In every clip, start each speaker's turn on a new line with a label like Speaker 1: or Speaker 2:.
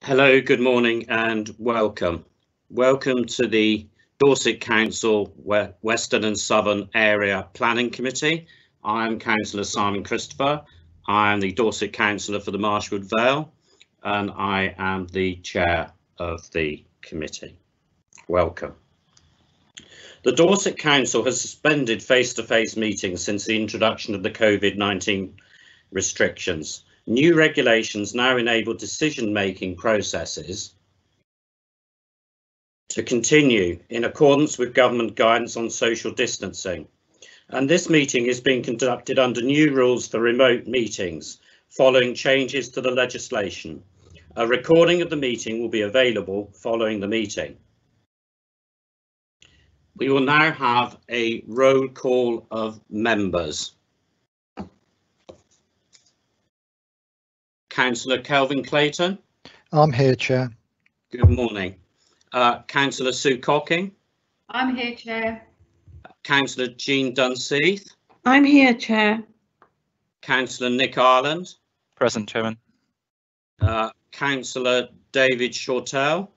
Speaker 1: Hello, good morning and welcome. Welcome to the Dorset Council Western and Southern Area Planning Committee. I'm Councillor Simon Christopher. I am the Dorset Councillor for the Marshwood Vale and I am the chair of the committee. Welcome. The Dorset Council has suspended face-to-face meetings since the introduction of the COVID-19 restrictions. New regulations now enable decision-making processes to continue in accordance with government guidance on social distancing. And this meeting is being conducted under new rules for remote meetings following changes to the legislation. A recording of the meeting will be available following the meeting. We will now have a roll call of members. Councillor Kelvin Clayton.
Speaker 2: I'm here, Chair.
Speaker 1: Good morning. Councillor Sue Cocking.
Speaker 3: I'm here, Chair.
Speaker 1: Councillor Jean Dunseith.
Speaker 3: I'm here, Chair.
Speaker 1: Councillor Nick Ireland.
Speaker 4: Present, Chairman.
Speaker 1: Councillor David Shortell.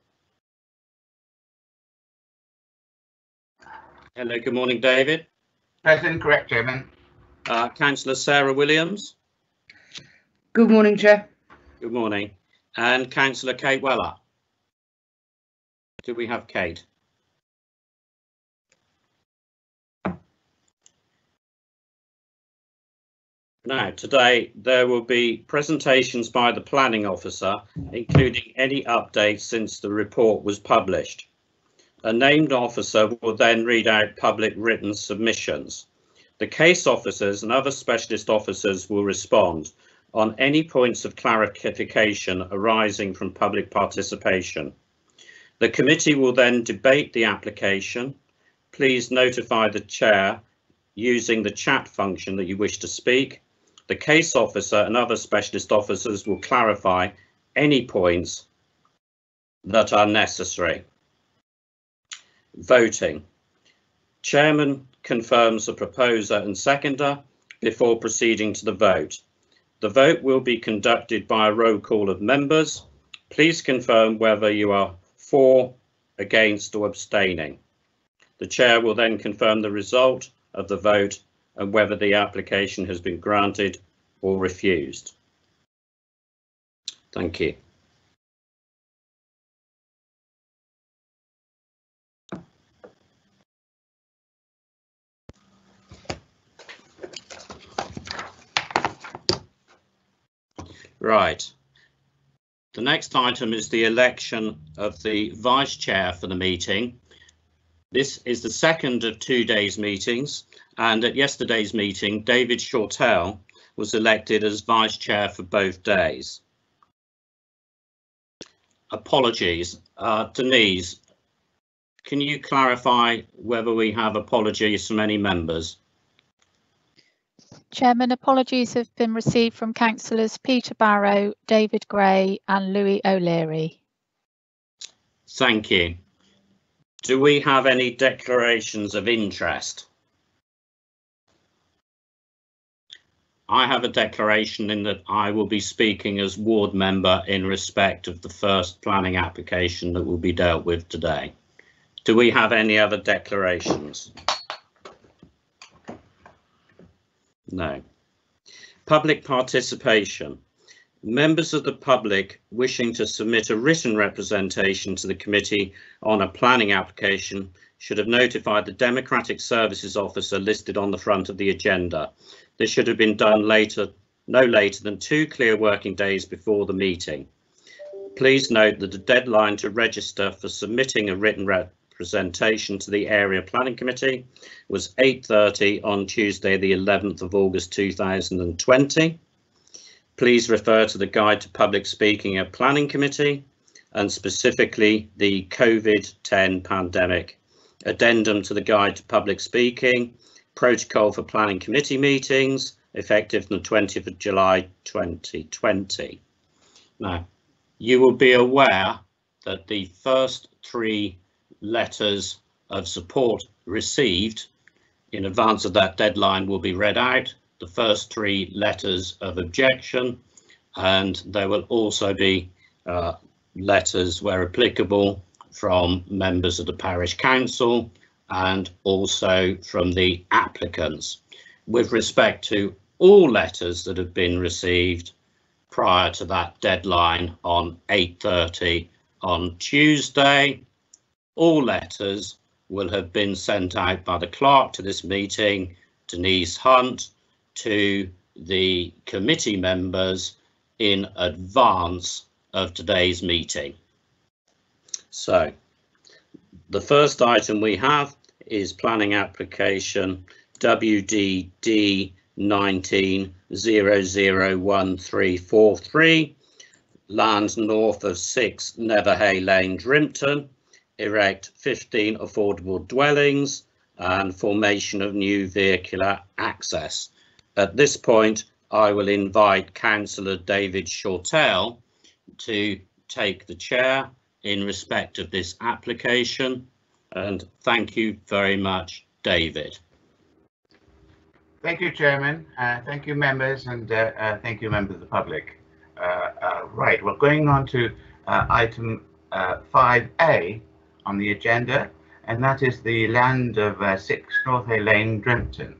Speaker 1: Hello, good morning, David.
Speaker 5: Present, correct, Chairman.
Speaker 1: Councillor Sarah Williams.
Speaker 3: Good morning, Chair.
Speaker 1: Good morning. And Councillor Kate Weller. Do we have Kate? Now, today there will be presentations by the planning officer, including any updates since the report was published. A named officer will then read out public written submissions. The case officers and other specialist officers will respond on any points of clarification arising from public participation. The committee will then debate the application. Please notify the chair using the chat function that you wish to speak. The case officer and other specialist officers will clarify any points that are necessary. Voting. Chairman confirms the proposer and seconder before proceeding to the vote. The vote will be conducted by a roll call of members. Please confirm whether you are for, against or abstaining. The chair will then confirm the result of the vote and whether the application has been granted or refused. Thank you. Right. The next item is the election of the vice chair for the meeting. This is the second of 2 days meetings, and at yesterday's meeting, David Shortell was elected as vice chair for both days. Apologies. Denise, can you clarify whether we have apologies from any members?
Speaker 6: Chairman, apologies have been received from councillors Peter Barrow, David Gray and Louis O'Leary.
Speaker 1: Thank you. Do we have any declarations of interest? I have a declaration in that I will be speaking as ward member in respect of the first planning application that will be dealt with today. Do we have any other declarations? No. Public participation. Members of the public wishing to submit a written representation to the committee on a planning application should have notified the Democratic Services Officer listed on the front of the agenda. This should have been done no later than 2 clear working days before the meeting. Please note that the deadline to register for submitting a written representation to the Area Planning Committee was 8:30 on Tuesday, the 11th of August 2020. Please refer to the Guide to Public Speaking at Planning Committee and specifically the COVID-10 pandemic, addendum to the Guide to Public Speaking, protocol for planning committee meetings, effective on the 20th of July 2020. Now, you will be aware that the first 3 letters of support received in advance of that deadline will be read out, the first 3 letters of objection, and there will also be letters where applicable from members of the parish council and also from the applicants with respect to all letters that have been received prior to that deadline on 8:30 on Tuesday. All letters will have been sent out by the clerk to this meeting, Denise Hunt, to the committee members in advance of today's meeting. So the first item we have is planning application WDD 19001343, land north of 6 Netherhay Lane, Drimpton, erect 15 affordable dwellings and formation of new vehicular access. At this point, I will invite Councillor David Shortell to take the chair in respect of this application, and thank you very much, David.
Speaker 5: Thank you, Chairman. Thank you, members, and thank you, members of the public. Right, we're going on to item 5A on the agenda, and that is the land of 6 Northhay Lane, Drimpton.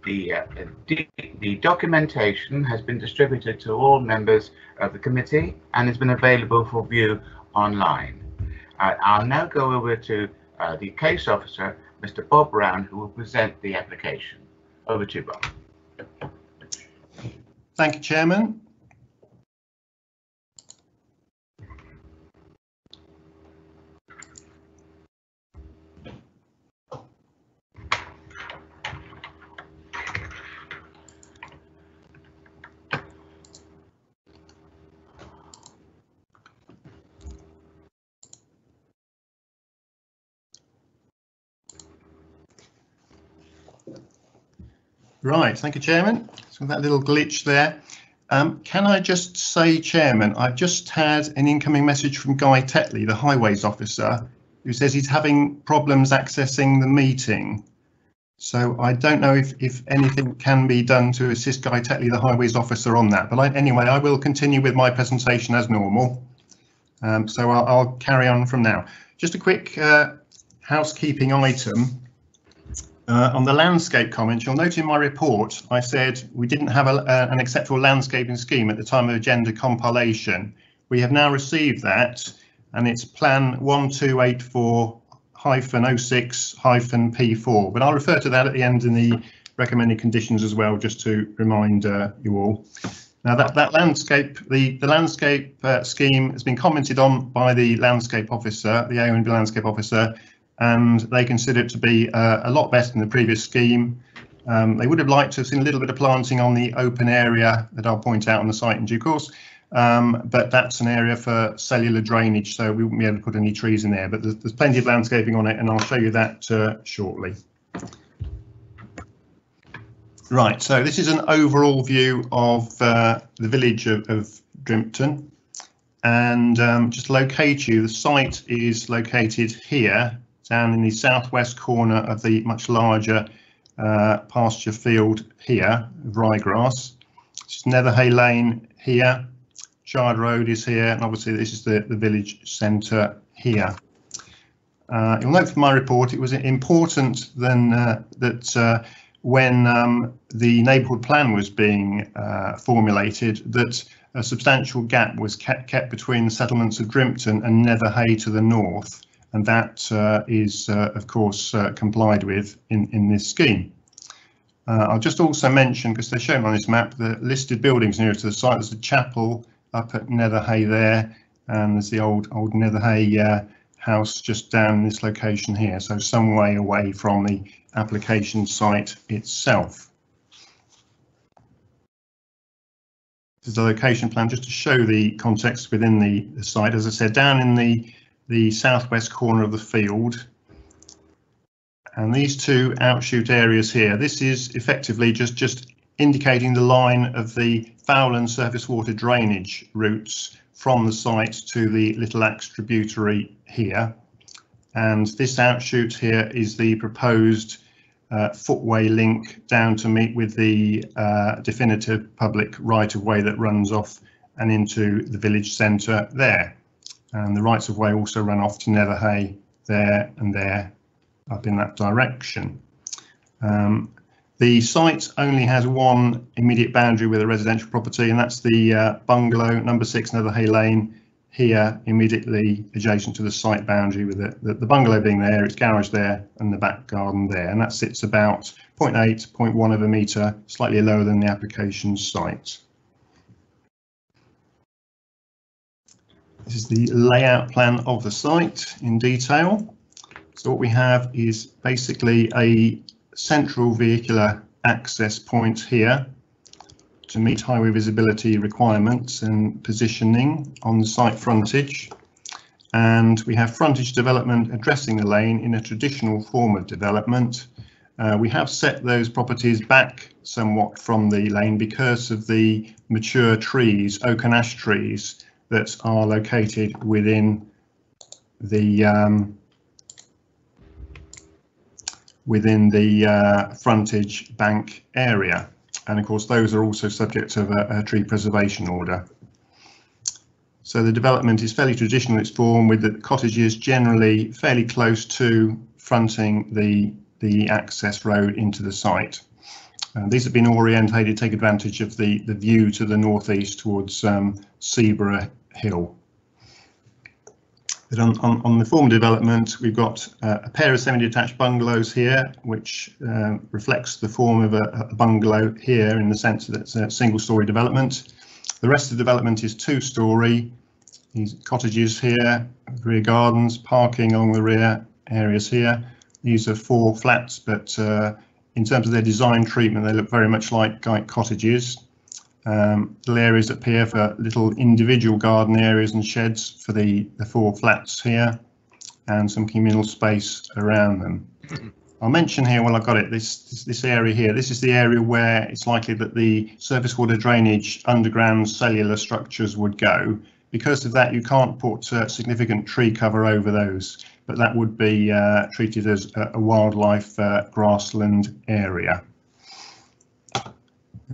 Speaker 5: The documentation has been distributed to all members of the committee and has been available for view online. I'll now go over to the case officer, Mr. Bob Brown, who will present the application. Over to you, Bob.
Speaker 2: Thank you, Chairman. Right, thank you, Chairman. So that little glitch there. Can I just say, Chairman, I've just had an incoming message from Guy Tetley, the Highways officer, who says he's having problems accessing the meeting. So I don't know if anything can be done to assist Guy Tetley, the Highways officer, on that. But anyway, I will continue with my presentation as normal. So I'll carry on from now. Just a quick housekeeping item. On the landscape comments, you'll note in my report I said we didn't have an acceptable landscaping scheme at the time of agenda compilation. We have now received that, and it's plan 1284-06-P4, but I'll refer to that at the end in the recommended conditions as well, just to remind you all. Now that landscape, the landscape scheme has been commented on by the landscape officer, the AONB landscape officer, and they consider it to be a lot better than the previous scheme. They would have liked to have seen a little bit of planting on the open area that I'll point out on the site in due course, but that's an area for cellular drainage, so we won't be able to put any trees in there, but there's plenty of landscaping on it, and I'll show you that shortly. Right, so this is an overall view of the village of Drimpton, and just locate you, the site is located here, down in the southwest corner of the much larger pasture field here of ryegrass. This is Netherhay Lane here, Chard Road is here, and obviously this is the village centre here. You'll note from my report it was important then that when the neighbourhood plan was being formulated, that a substantial gap was kept between the settlements of Drimpton and Netherhay to the north. And that is, of course, complied with in this scheme. I'll just also mention, because they're shown on this map, the listed buildings near to the site. There's a chapel up at Netherhay there, and there's the old Netherhay house just down in this location here, so some way away from the application site itself. This is the location plan just to show the context within the site. As I said, down in the southwest corner of the field, and these two outshoot areas here, this is effectively just indicating the line of the foul and surface water drainage routes from the site to the Little Axe tributary here, and this outshoot here is the proposed footway link down to meet with the definitive public right-of-way that runs off and into the village centre there. And the rights of way also run off to Netherhay there and there up in that direction. The site only has one immediate boundary with a residential property, and that's the bungalow number 6 Netherhay Lane, here immediately adjacent to the site boundary, with the bungalow being there, its garage there and the back garden there, and that sits about 0.8, 0.1 of a metre, slightly lower than the application site. This is the layout plan of the site in detail. So what we have is basically a central vehicular access point here to meet highway visibility requirements and positioning on the site frontage. And we have frontage development addressing the lane in a traditional form of development. We have set those properties back somewhat from the lane because of the mature trees, oak and ash trees, that are located within the frontage bank area, and of course those are also subject of a tree preservation order. So the development is fairly traditional in its form, with the cottages generally fairly close to fronting the access road into the site. These have been orientated to take advantage of the view to the northeast towards Seaborough Hill. But on the form development, we've got a pair of semi-detached bungalows here, which reflects the form of a bungalow here in the sense that it's a single-storey development. The rest of the development is 2-storey. These cottages here, rear gardens, parking along the rear areas here. These are 4 flats, but in terms of their design treatment, they look very much like cottages. Little areas appear for little individual garden areas and sheds for the 4 flats here, and some communal space around them. I'll mention here, while I've got it, this area here. This is the area where it's likely that the surface water drainage underground cellular structures would go. Because of that, you can't put significant tree cover over those, but that would be treated as a wildlife grassland area.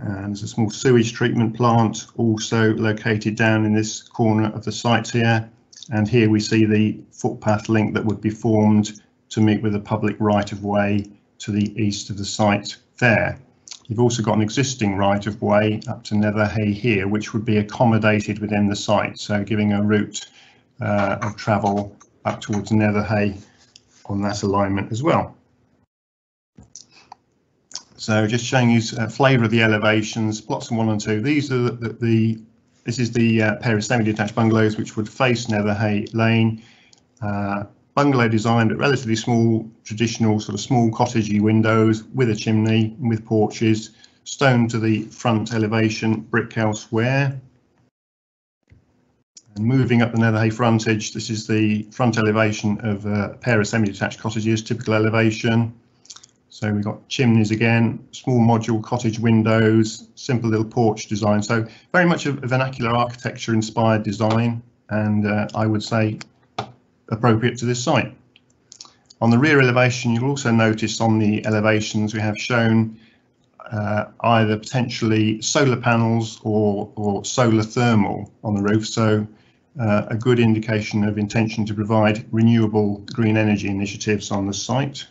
Speaker 2: And there's a small sewage treatment plant also located down in this corner of the site here. And here we see the footpath link that would be formed to meet with a public right-of-way to the east of the site there. You've also got an existing right-of-way up to Netherhay here, which would be accommodated within the site, so giving a route of travel up towards Netherhay on that alignment as well. So just showing you a flavour of the elevations, plots 1 and 2. These are this is the pair of semi-detached bungalows which would face Netherhay Lane. Bungalow design, but relatively small, traditional sort of small cottagey windows with a chimney, with porches, stone to the front elevation, brick elsewhere. And moving up the Netherhay frontage, this is the front elevation of a pair of semi-detached cottages, typical elevation. So we've got chimneys again, small module cottage windows, simple little porch design. So very much a vernacular architecture inspired design, and I would say appropriate to this site. On the rear elevation, you'll also notice on the elevations we have shown either potentially solar panels or solar thermal on the roof, so a good indication of intention to provide renewable green energy initiatives on the site.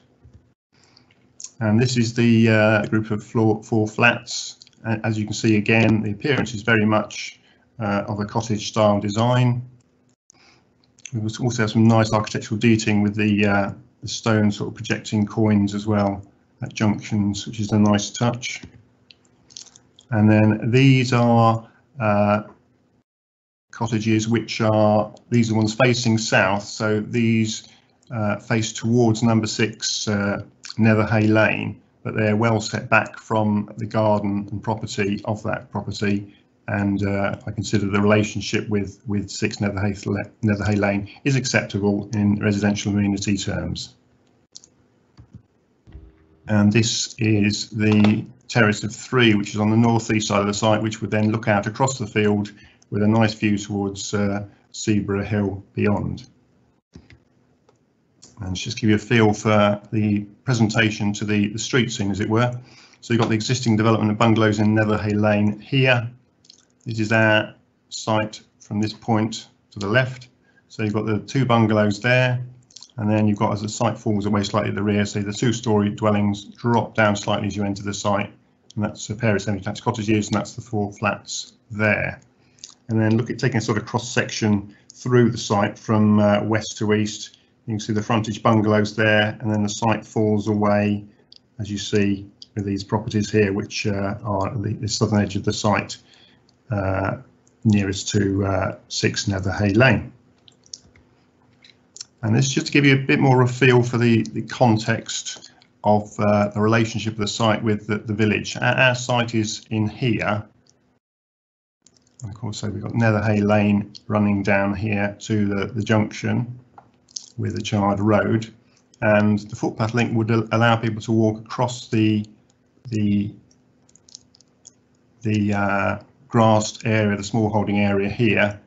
Speaker 2: And this is the group of 4 flats. As you can see, again, the appearance is very much of a cottage style design. We also have some nice architectural detailing with the stone sort of projecting coins as well at junctions, which is a nice touch. And then these are cottages which are, these are ones facing south, so these face towards number 6 Netherhay Lane, but they're well set back from the garden and property of that property. And I consider the relationship with 6 Netherhay Lane is acceptable in residential amenity terms. And this is the terrace of 3, which is on the northeast side of the site, which would then look out across the field with a nice view towards Seaborough Hill beyond. And just give you a feel for the presentation to the street scene, as it were. So you've got the existing development of bungalows in Netherhay Lane here. This is our site from this point to the left. So you've got the 2 bungalows there, and then you've got, as the site falls away slightly at the rear, so the 2-storey dwellings drop down slightly as you enter the site, and that's a pair of semi-detached cottages, and that's the 4 flats there. And then look at taking a sort of cross section through the site from west to east. You can see the frontage bungalows there, and then the site falls away, as you see, with these properties here, which are the southern edge of the site, nearest to 6 Netherhay Lane. And this is just to give you a bit more of a feel for the context of the relationship of the site with the village. Our site is in here. And of course, so we've got Netherhay Lane running down here to the junction with the Chard Road, and the footpath link would allow people to walk across the grassed area, the small holding area here,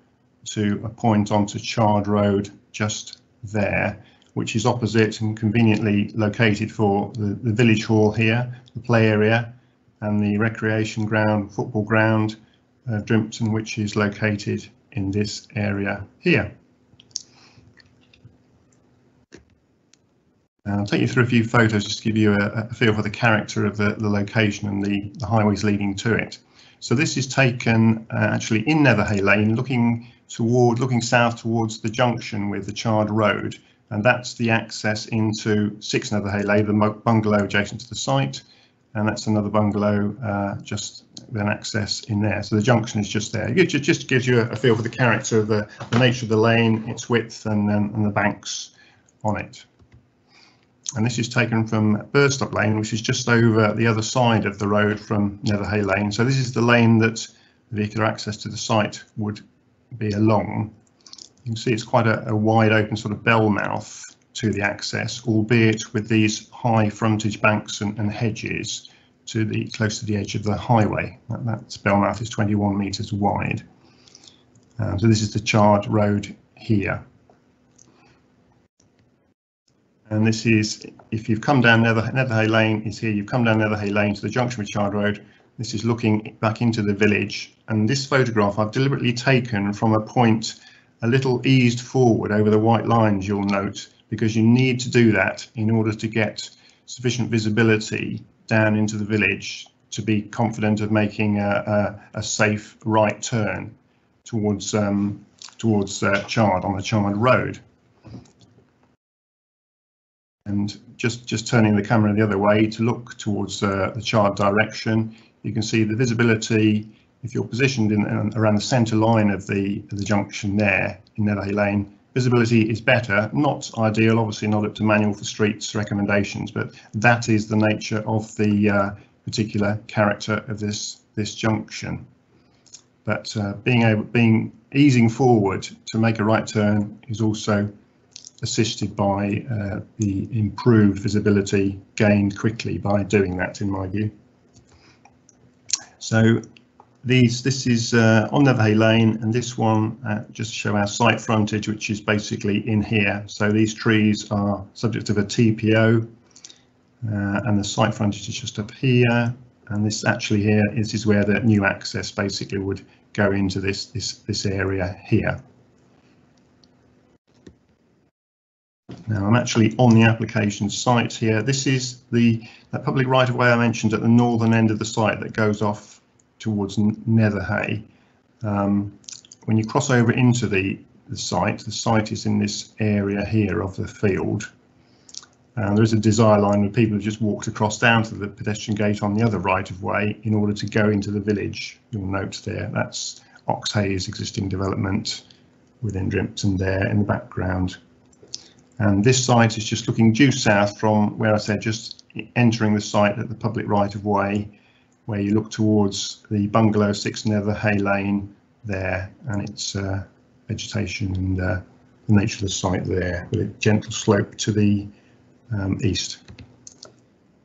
Speaker 2: to a point onto Chard Road just there, which is opposite and conveniently located for the village hall here, the play area, and the recreation ground, football ground, Drimpton, which is located in this area here. I'll take you through a few photos just to give you a feel for the character of the location and the highways leading to it. So this is taken actually in Netherhay Lane, looking south towards the junction with the Chard Road, and that's the access into 6 Netherhay Lane, the bungalow adjacent to the site, and that's another bungalow just with an access in there. So the junction is just there. It just gives you a feel for the character of the nature of the lane, its width, and the banks on it. And this is taken from Burstock Lane, which is just over the other side of the road from Netherhay Lane. So this is the lane that vehicular access to the site would be along. You can see it's quite a wide open sort of bell mouth to the access, albeit with these high frontage banks and hedges close to the edge of the highway. That bell mouth is 21 metres wide. So this is the Chard Road here. And this is, if you've come down Netherhay Lane is here, you've come down Netherhay Lane to the junction with Chard Road. This is looking back into the village, and this photograph I've deliberately taken from a point a little eased forward over the white lines, you'll note, because you need to do that in order to get sufficient visibility down into the village to be confident of making a safe right turn towards Chard on the Chard Road. And just turning the camera the other way to look towards the Chard direction, you can see the visibility. If you're positioned around the centre line of the junction there in Netherhay Lane, visibility is better. Not ideal, obviously not up to Manual for Streets recommendations, but that is the nature of the particular character of this junction. But easing forward to make a right turn is also assisted by the improved visibility gained quickly by doing that, in my view. So this is on Netherhay Lane, and this one just to show our site frontage, which is basically in here. So these trees are subject of a TPO, and the site frontage is just up here, and this actually here is where the new access basically would go into this area here. Now I'm actually on the application site here. This is that public right of way I mentioned at the northern end of the site that goes off towards Netherhay. When you cross over into the site is in this area here of the field. There is a desire line where people have just walked across down to the pedestrian gate on the other right of way in order to go into the village. You'll note there, that's Oxhay's existing development within Drimpton there in the background. And this site is just looking due south from where I said just entering the site at the public right of way, where you look towards the bungalow 6 Netherhay Lane there, and its vegetation and the nature of the site there, with a gentle slope to the east.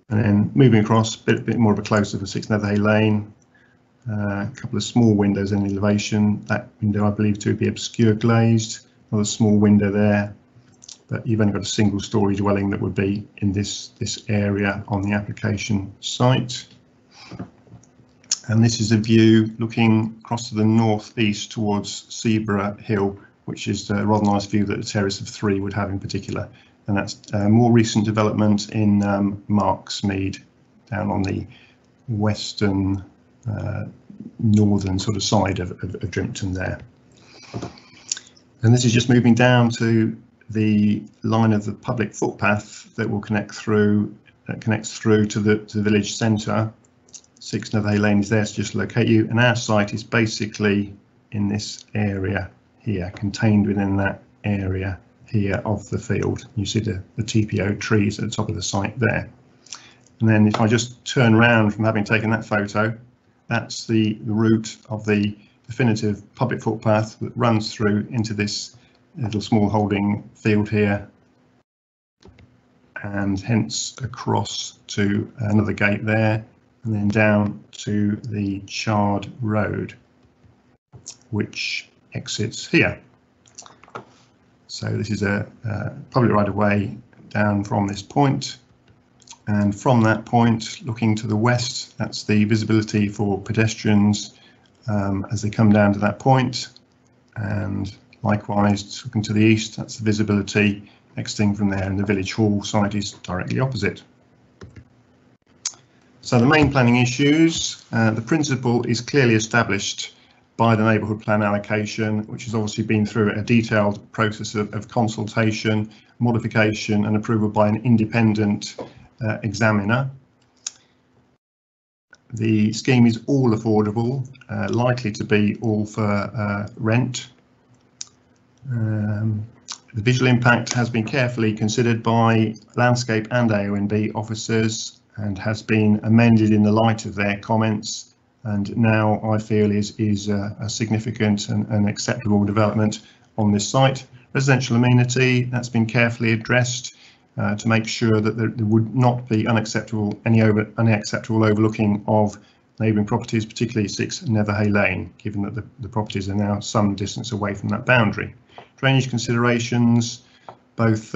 Speaker 2: And then moving across, a bit more of a close-up of 6 Netherhay Lane, a couple of small windows in elevation. That window I believe to be obscure glazed, another small window there. But you've only got a single-storey dwelling that would be in this area on the application site. And this is a view looking across to the northeast towards Seaborough Hill, which is a rather nice view that the Terrace of Three would have in particular. And that's a more recent development in Marksmead, down on the western northern sort of side of Drimpton there. And this is just moving down to the line of the public footpath that will connects through to the village centre. 6 Netherhay Lane is there to just locate you, and our site is basically in this area here, contained within that area here of the field. You see the TPO trees at the top of the site there. And then if I just turn around from having taken that photo, that's the route of the definitive public footpath that runs through into this little small holding field here, and hence across to another gate there, and then down to the Chard Road, which exits here. So this is a public right-of-way down from this point, and from that point looking to the west, that's the visibility for pedestrians as they come down to that point, and likewise looking to the east, that's the visibility exiting from there, and the village hall site is directly opposite. So the main planning issues, the principle is clearly established by the neighbourhood plan allocation, which has obviously been through a detailed process of consultation, modification and approval by an independent examiner. The scheme is all affordable, likely to be all for rent. The visual impact has been carefully considered by landscape and AONB officers and has been amended in the light of their comments, and now I feel is a significant and acceptable development on this site. Residential amenity, that's been carefully addressed to make sure that there would not be unacceptable overlooking of neighbouring properties, particularly 6 Netherhay Lane, given that the properties are now some distance away from that boundary. Drainage considerations, both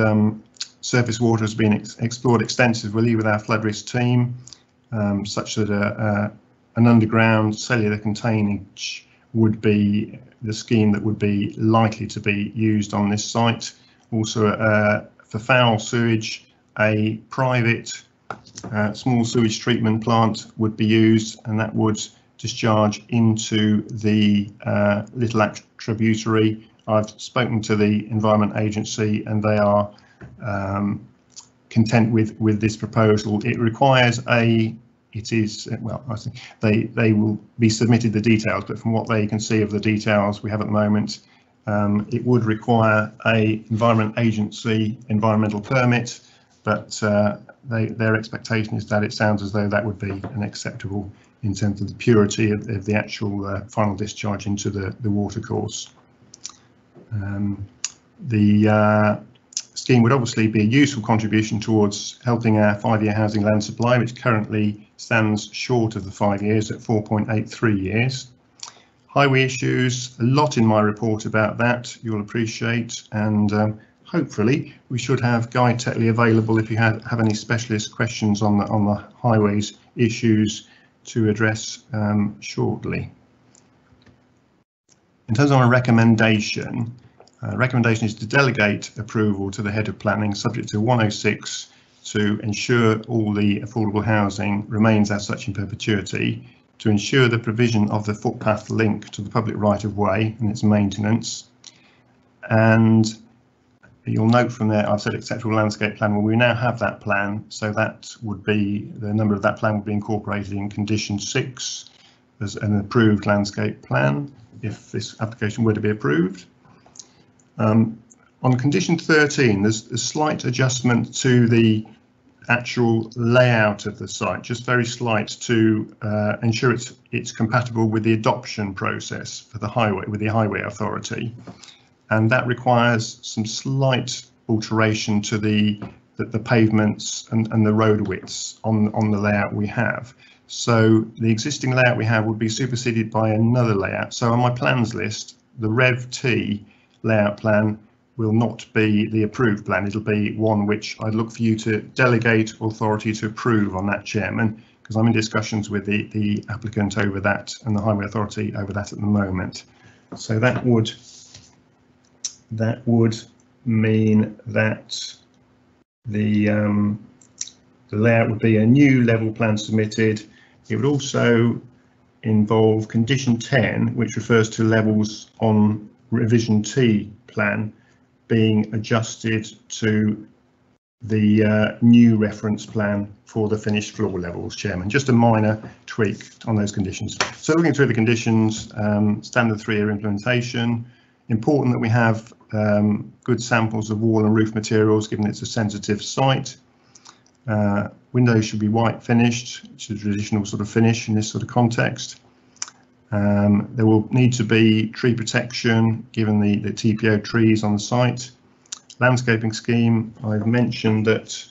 Speaker 2: surface water has been explored extensively with our flood risk team, such that an underground cellular containage would be the scheme that would be likely to be used on this site. Also, for foul sewage, a private small sewage treatment plant would be used, and that would discharge into the Little Act tributary. I've spoken to the Environment Agency and they are content with this proposal. It requires I think they will be submitted the details, but from what they can see of the details we have at the moment, it would require a Environment Agency environmental permit, but their expectation is that it sounds as though that would be an acceptable in terms of the purity of the actual final discharge into the watercourse. The scheme would obviously be a useful contribution towards helping our 5-year housing land supply, which currently stands short of the 5 years at 4.83 years. Highway issues, a lot in my report about that, you'll appreciate, and hopefully we should have Guy Tetley available if you have any specialist questions on the highways issues to address shortly. In terms of a recommendation, recommendation is to delegate approval to the head of planning subject to 106 to ensure all the affordable housing remains as such in perpetuity, to ensure the provision of the footpath link to the public right of way and its maintenance. And you'll note from there I've said acceptable landscape plan. Well, we now have that plan, so that would be the number of that plan would be incorporated in condition 6 as an approved landscape plan if this application were to be approved. On condition 13, there's a slight adjustment to the actual layout of the site, just very slight, to ensure it's compatible with the adoption process for the highway with the Highway Authority, and that requires some slight alteration to the pavements and the road widths on the layout we have. So the existing layout we have would be superseded by another layout. So on my plans list, the Rev T layout plan will not be the approved plan. It'll be one which I'd look for you to delegate authority to approve on that, Chairman, because I'm in discussions with the applicant over that and the Highway Authority over that at the moment. So that would mean that the layout would be a new level plan submitted. It would also involve condition 10, which refers to levels on revision T plan being adjusted to the new reference plan for the finished floor levels, Chairman. Just a minor tweak on those conditions. So looking through the conditions, standard 3-year implementation, important that we have good samples of wall and roof materials given it's a sensitive site. Windows should be white finished, which is a traditional sort of finish in this sort of context. There will need to be tree protection given the TPO trees on the site. Landscaping scheme, I've mentioned that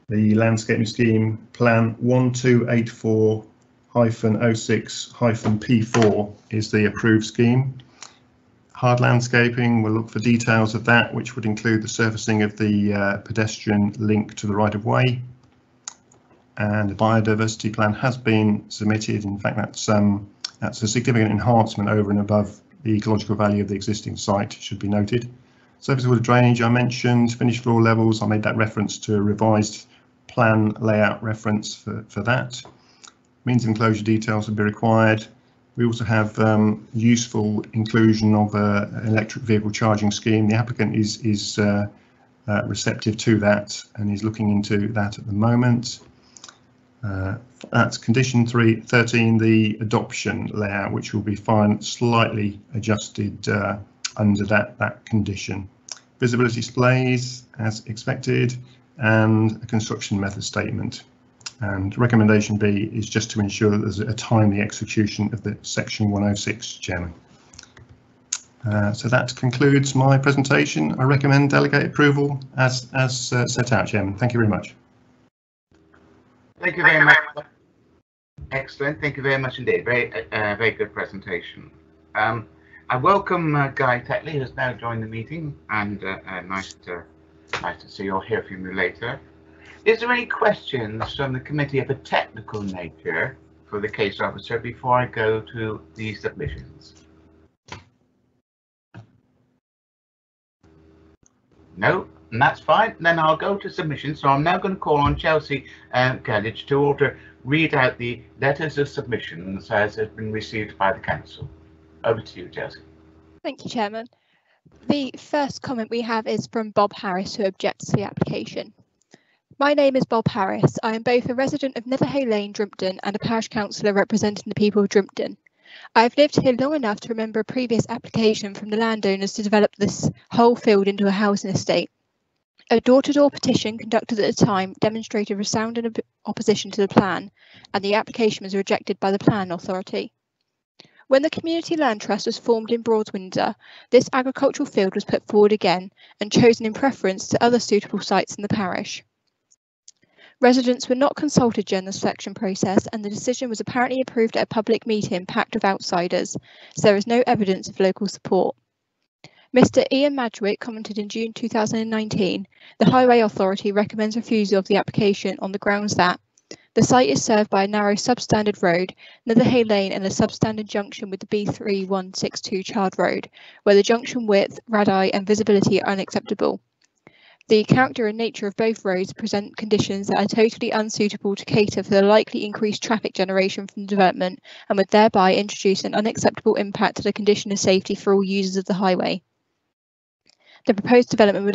Speaker 2: the landscaping scheme plan 1284-06-P4 is the approved scheme. Hard landscaping, we'll look for details of that, which would include the surfacing of the pedestrian link to the right-of-way. And the biodiversity plan has been submitted. In fact, that's a significant enhancement over and above the ecological value of the existing site, should be noted. Surface water drainage I mentioned, finished floor levels, I made that reference to a revised plan layout reference for that. Means of enclosure details would be required. We also have useful inclusion of an electric vehicle charging scheme. The applicant is receptive to that and is looking into that at the moment. That's condition 13, the adoption layout, which will be slightly adjusted under that condition. Visibility displays as expected, and a construction method statement. And recommendation B is just to ensure that there's a timely execution of the section 106, Chairman. So that concludes my presentation. I recommend delegate approval as set out, Chairman. Thank you very much.
Speaker 5: Thank you very much. Excellent. Thank you very much indeed. Very good presentation. I welcome Guy Tetley, who's now joined the meeting, and nice to see you or hear from you later. Is there any questions from the committee of a technical nature for the case officer before I go to the submissions? No, and that's fine. Then I'll go to submissions. So I'm now going to call on Chelsea Gallage to read out the letters of submissions as has been received by the council. Over to you, Chelsea.
Speaker 4: Thank you, Chairman. The first comment we have is from Bob Harris, who objects to the application. My name is Bob Harris. I am both a resident of Netherhay Lane, Drimpton, and a parish councillor representing the people of Drimpton. I have lived here long enough to remember a previous application from the landowners to develop this whole field into a housing estate. A door-to-door petition conducted at the time demonstrated resounding opposition to the plan, and the application was rejected by the planning authority. When the Community Land Trust was formed in Broadwindsor, this agricultural field was put forward again and chosen in preference to other suitable sites in the parish. Residents were not consulted during the selection process, and the decision was apparently approved at a public meeting packed with outsiders, so there is no evidence of local support. Mr. Ian Madgwick commented in June 2019, the Highway Authority recommends refusal of the application on the grounds that the site is served by a narrow substandard road, Netherhay Lane, and a substandard junction with the B3162 Chard Road, where the junction width, radii and visibility are unacceptable. The character and nature of both roads present conditions that are totally unsuitable to cater for the likely increased traffic generation from the development and would thereby introduce an unacceptable impact to the condition of safety for all users of the highway. The proposed development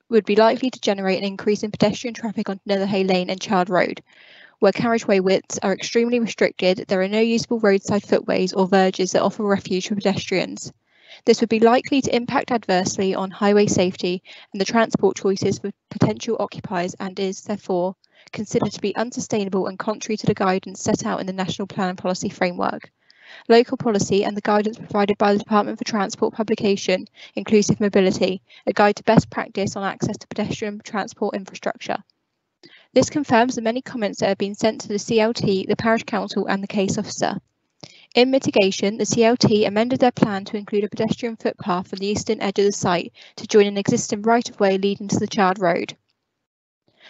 Speaker 4: would be likely to generate an increase in pedestrian traffic on Netherhay Lane and Chard Road. Where carriageway widths are extremely restricted, there are no usable roadside footways or verges that offer refuge for pedestrians. This would be likely to impact adversely on highway safety and the transport choices for potential occupiers, and is, therefore, considered to be unsustainable and contrary to the guidance set out in the National Plan and Policy Framework. Local policy and the guidance provided by the Department for Transport publication, Inclusive Mobility, a guide to best practice on access to pedestrian transport infrastructure. This confirms the many comments that have been sent to the CLT, the Parish Council and the case officer. In mitigation, the CLT amended their plan to include a pedestrian footpath on the eastern edge of the site to join an existing right-of-way leading to the Chard Road.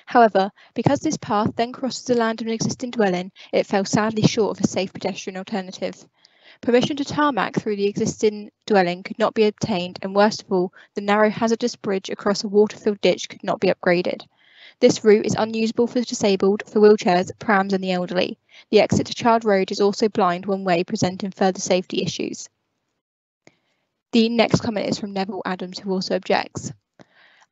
Speaker 4: However, because this path then crosses the land of an existing dwelling, it fell sadly short of a safe pedestrian alternative. Permission to tarmac through the existing dwelling could not be obtained, and worst of all, the narrow hazardous bridge across a water-filled ditch could not be upgraded. This route is unusable for the disabled, for wheelchairs, prams and the elderly. The exit to Child Road is also blind one way, presenting further safety issues. The next comment is from Neville Adams, who also objects.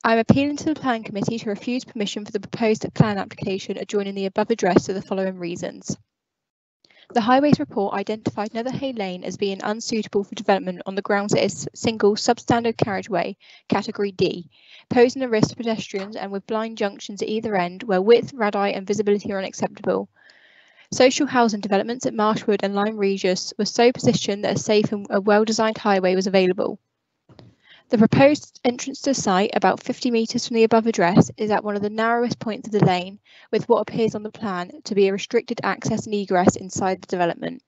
Speaker 4: I am appealing to the Planning Committee to refuse permission for the proposed plan application adjoining the above address for the following reasons. The Highways report identified Netherhay Lane as being unsuitable for development on the grounds it is single substandard carriageway, category D, posing a risk to pedestrians and with blind junctions at either end where width, radii and visibility are unacceptable. Social housing developments at Marshwood and Lyme Regis were so positioned that a safe and a well-designed highway was available. The proposed entrance to the site, about 50 metres from the above address, is at one of the narrowest points of the lane, with what appears on the plan to be a restricted access and egress inside the development.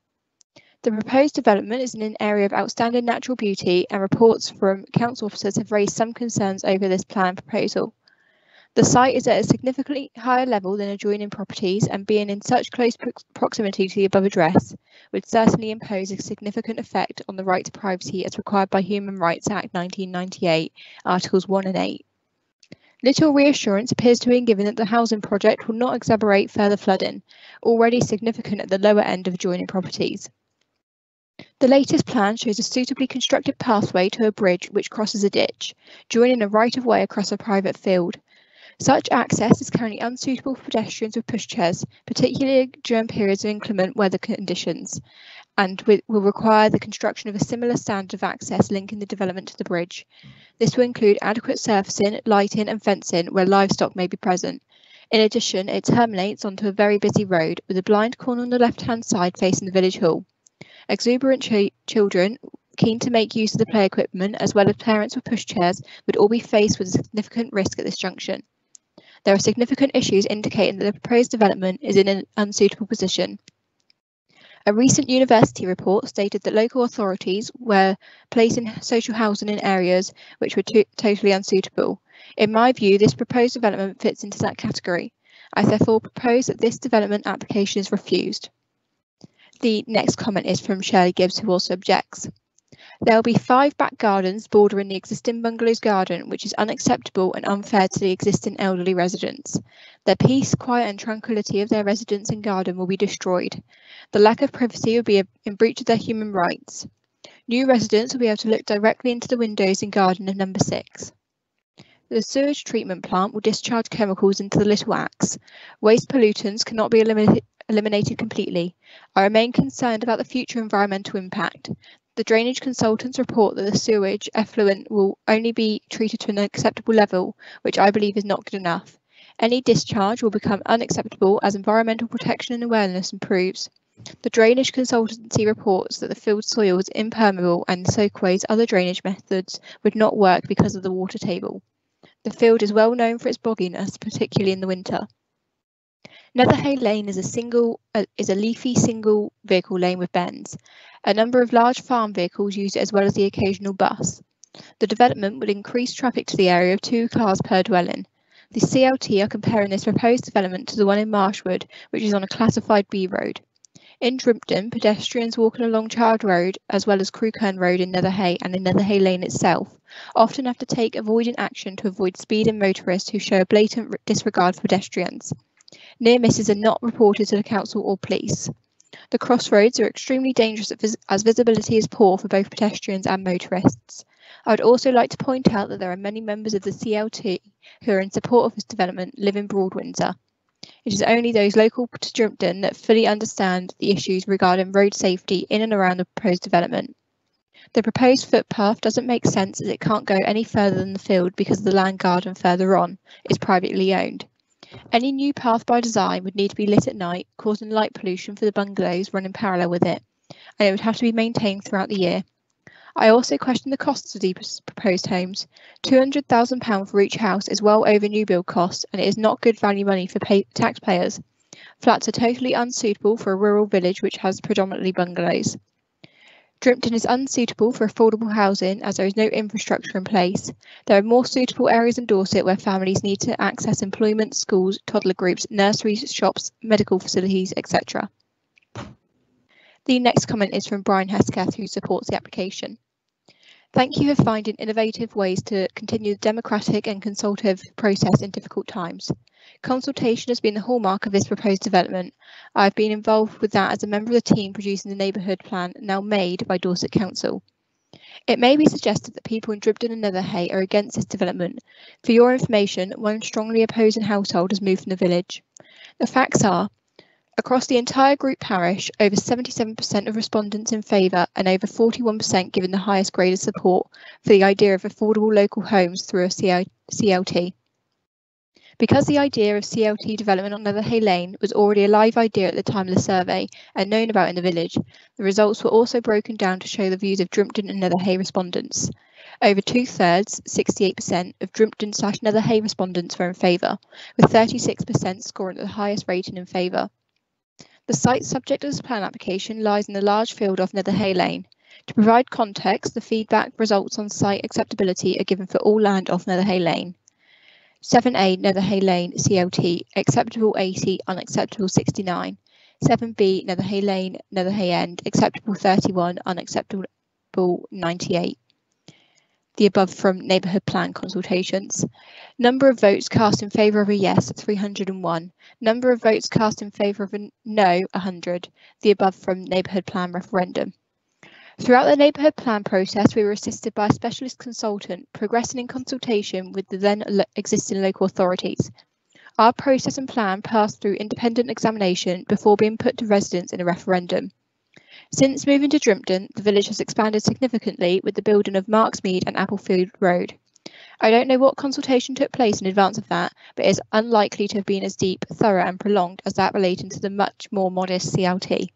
Speaker 4: The proposed development is in an area of outstanding natural beauty, and reports from council officers have raised some concerns over this plan proposal. The site is at a significantly higher level than adjoining properties, and being in such close proximity to the above address would certainly impose a significant effect on the right to privacy as required by Human Rights Act 1998, Articles 1 and 8. Little reassurance appears to be given that the housing project will not exacerbate further flooding, already significant at the lower end of adjoining properties. The latest plan shows a suitably constructed pathway to a bridge which crosses a ditch, joining a right-of-way across a private field. Such access is currently unsuitable for pedestrians with pushchairs, particularly during periods of inclement weather conditions, and will require the construction of a similar standard of access linking the development to the bridge. This will include adequate surfacing, lighting and fencing where livestock may be present. In addition, it terminates onto a very busy road with a blind corner on the left-hand side facing the village hall. Exuberant children keen to make use of the play equipment, as well as parents with pushchairs, would all be faced with a significant risk at this junction. There are significant issues indicating that the proposed development is in an unsuitable position. A recent university report stated that local authorities were placing social housing in areas which were totally unsuitable. In my view, this proposed development fits into that category. I therefore propose that this development application is refused. The next comment is from Shirley Gibbs, who also objects. There will be 5 back gardens bordering the existing bungalow's garden, which is unacceptable and unfair to the existing elderly residents. The peace, quiet and tranquility of their residence and garden will be destroyed. The lack of privacy will be in breach of their human rights. New residents will be able to look directly into the windows in garden of number 6. The sewage treatment plant will discharge chemicals into the Little Axe. Waste pollutants cannot be eliminated completely. I remain concerned about the future environmental impact. The drainage consultants report that the sewage effluent will only be treated to an acceptable level, which I believe is not good enough. Any discharge will become unacceptable as environmental protection and awareness improves. The drainage consultancy reports that the filled soil is impermeable and soakways other drainage methods would not work because of the water table. The field is well known for its bogginess, particularly in the winter. Netherhay Lane is a leafy single vehicle lane with bends. A number of large farm vehicles use it as well as the occasional bus. The development would increase traffic to the area of 2 cars per dwelling. The CLT are comparing this proposed development to the one in Marshwood, which is on a classified B road. In Drimpton, pedestrians walking along Child Road, as well as Crewkern Road in Netherhay and in Netherhay Lane itself, often have to take avoidant action to avoid speeding motorists who show a blatant disregard for pedestrians. Near misses are not reported to the council or police. The crossroads are extremely dangerous as visibility is poor for both pedestrians and motorists. I would also like to point out that there are many members of the CLT who are in support of this development live in Broad Windsor. It is only those local to Drimpton that fully understand the issues regarding road safety in and around the proposed development. The proposed footpath doesn't make sense as it can't go any further than the field because the land garden further on is privately owned. Any new path by design would need to be lit at night, causing light pollution for the bungalows running parallel with it, and it would have to be maintained throughout the year. I also question the costs of these proposed homes. £200,000 for each house is well over new build costs, and it is not good value money for taxpayers. Flats are totally unsuitable for a rural village which has predominantly bungalows. Drimpton is unsuitable for affordable housing as there is no infrastructure in place. There are more suitable areas in Dorset where families need to access employment, schools, toddler groups, nurseries, shops, medical facilities, etc. The next comment is from Brian Hesketh, who supports the application. Thank you for finding innovative ways to continue the democratic and consultative process in difficult times. Consultation has been the hallmark of this proposed development. I have been involved with that as a member of the team producing the neighbourhood plan now made by Dorset Council. It may be suggested that people in Drimpton and Netherhay are against this development. For your information, one strongly opposing household has moved from the village. The facts are, across the entire group parish, over 77% of respondents in favour and over 41% given the highest grade of support for the idea of affordable local homes through a CLT. Because the idea of CLT development on Netherhay Lane was already a live idea at the time of the survey and known about in the village, the results were also broken down to show the views of Drimpton and Netherhay respondents. Over 2/3, 68% of Drimpton/Netherhay respondents were in favour, with 36% scoring at the highest rating in favour. The site subject of this plan application lies in the large field off Netherhay Lane. To provide context, the feedback results on site acceptability are given for all land off Netherhay Lane. 7A Netherhay Lane CLT, acceptable 80, unacceptable 69. 7B Netherhay Lane, Netherhay End, acceptable 31, unacceptable 98. The above from neighbourhood plan consultations. Number of votes cast in favour of a yes, 301. Number of votes cast in favour of a no, 100. The above from neighbourhood plan referendum. Throughout the neighbourhood plan process, we were assisted by a specialist consultant progressing in consultation with the then existing local authorities. Our process and plan passed through independent examination before being put to residents in a referendum. Since moving to Drimpton, the village has expanded significantly with the building of Marksmead and Applefield Road. I don't know what consultation took place in advance of that, but it is unlikely to have been as deep, thorough and prolonged as that relating to the much more modest CLT.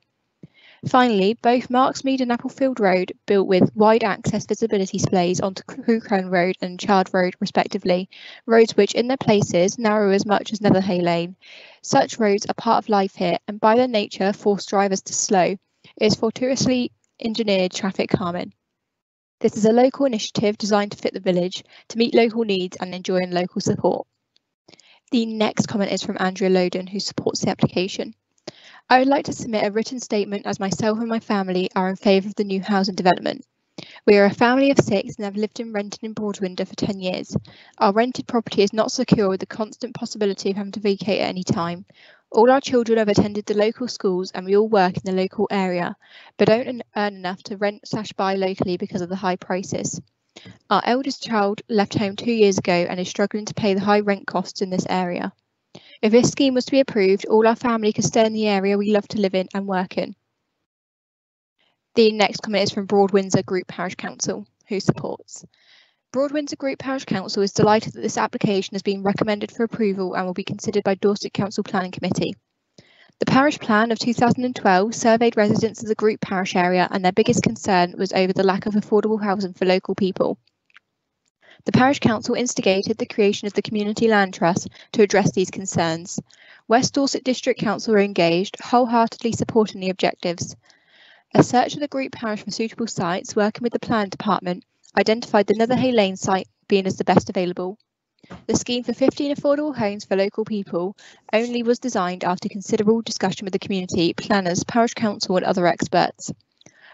Speaker 4: Finally, both Marksmead and Applefield Road, built with wide access visibility splays onto Crewcrone Road and Chard Road respectively, roads which in their places narrow as much as Netherhay Lane. Such roads are part of life here and by their nature force drivers to slow. It is fortuitously engineered traffic calming. This is a local initiative designed to fit the village, to meet local needs and enjoying local support. The next comment is from Andrea Loden, who supports the application. I would like to submit a written statement as myself and my family are in favour of the new housing development. We are a family of 6 and have lived and rented in Broadwinder for 10 years. Our rented property is not secure with the constant possibility of having to vacate at any time. All our children have attended the local schools and we all work in the local area, but don't earn enough to rent/buy locally because of the high prices. Our eldest child left home 2 years ago and is struggling to pay the high rent costs in this area. If this scheme was to be approved, all our family could stay in the area we love to live in and work in. The next comment is from Broad Windsor Group Parish Council, who supports. Broad Windsor Group Parish Council is delighted that this application has been recommended for approval and will be considered by Dorset Council Planning Committee. The parish plan of 2012 surveyed residents of the group parish area and their biggest concern was over the lack of affordable housing for local people. The Parish Council instigated the creation of the Community Land Trust to address these concerns. West Dorset District Council were engaged, wholeheartedly supporting the objectives. A search of the group parish for suitable sites, working with the Planning Department, identified the Netherhay Lane site being as the best available. The scheme for 15 affordable homes for local people only was designed after considerable discussion with the community, planners, Parish Council and other experts.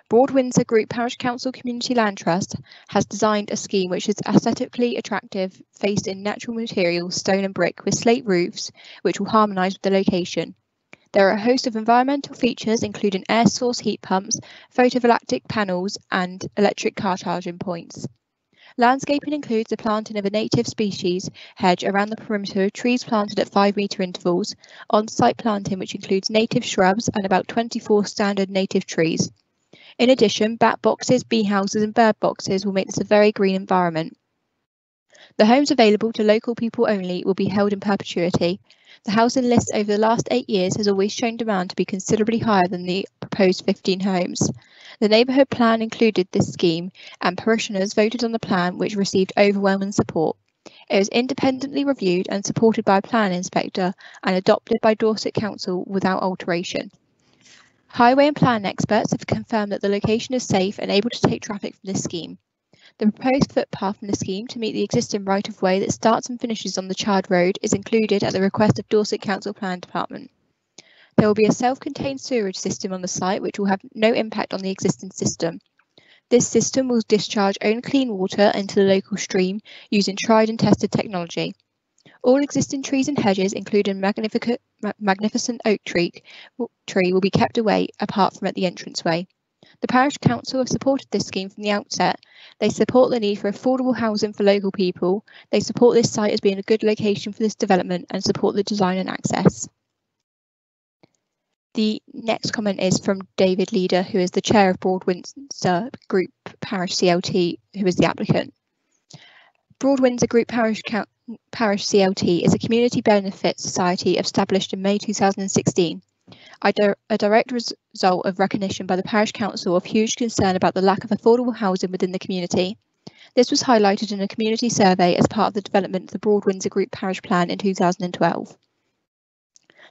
Speaker 4: Broad Windsor Group Parish Council Community Land Trust has designed a scheme which is aesthetically attractive, faced in natural materials, stone and brick, with slate roofs, which will harmonise with the location. There are a host of environmental features, including air source heat pumps, photovoltaic panels, and electric car charging points. Landscaping includes the planting of a native species hedge around the perimeter, trees planted at 5-metre intervals, on-site planting which includes native shrubs and about 24 standard native trees. In addition, bat boxes, bee houses and bird boxes will make this a very green environment. The homes available to local people only will be held in perpetuity. The housing list over the last 8 years has always shown demand to be considerably higher than the proposed 15 homes. The neighbourhood plan included this scheme and parishioners voted on the plan, which received overwhelming support. It was independently reviewed and supported by a planning inspector and adopted by Dorset Council without alteration. Highway and plan experts have confirmed that the location is safe and able to take traffic from this scheme. The proposed footpath from the scheme to meet the existing right-of-way that starts and finishes on the Chard Road is included at the request of Dorset Council Plan Department. There will be a self-contained sewerage system on the site which will have no impact on the existing system. This system will discharge own clean water into the local stream using tried and tested technology. All existing trees and hedges, including magnificent oak tree, will be kept away apart from at the entranceway. The Parish Council have supported this scheme from the outset. They support the need for affordable housing for local people. They support this site as being a good location for this development and support the design and access. The next comment is from David Leader, who is the chair of Broad Windsor Group Parish CLT, who is the applicant. Broad Windsor Group Parish CLT is a community benefit society established in May 2016. A direct result of recognition by the Parish Council of huge concern about the lack of affordable housing within the community. This was highlighted in a community survey as part of the development of the Broad Windsor Group Parish Plan in 2012.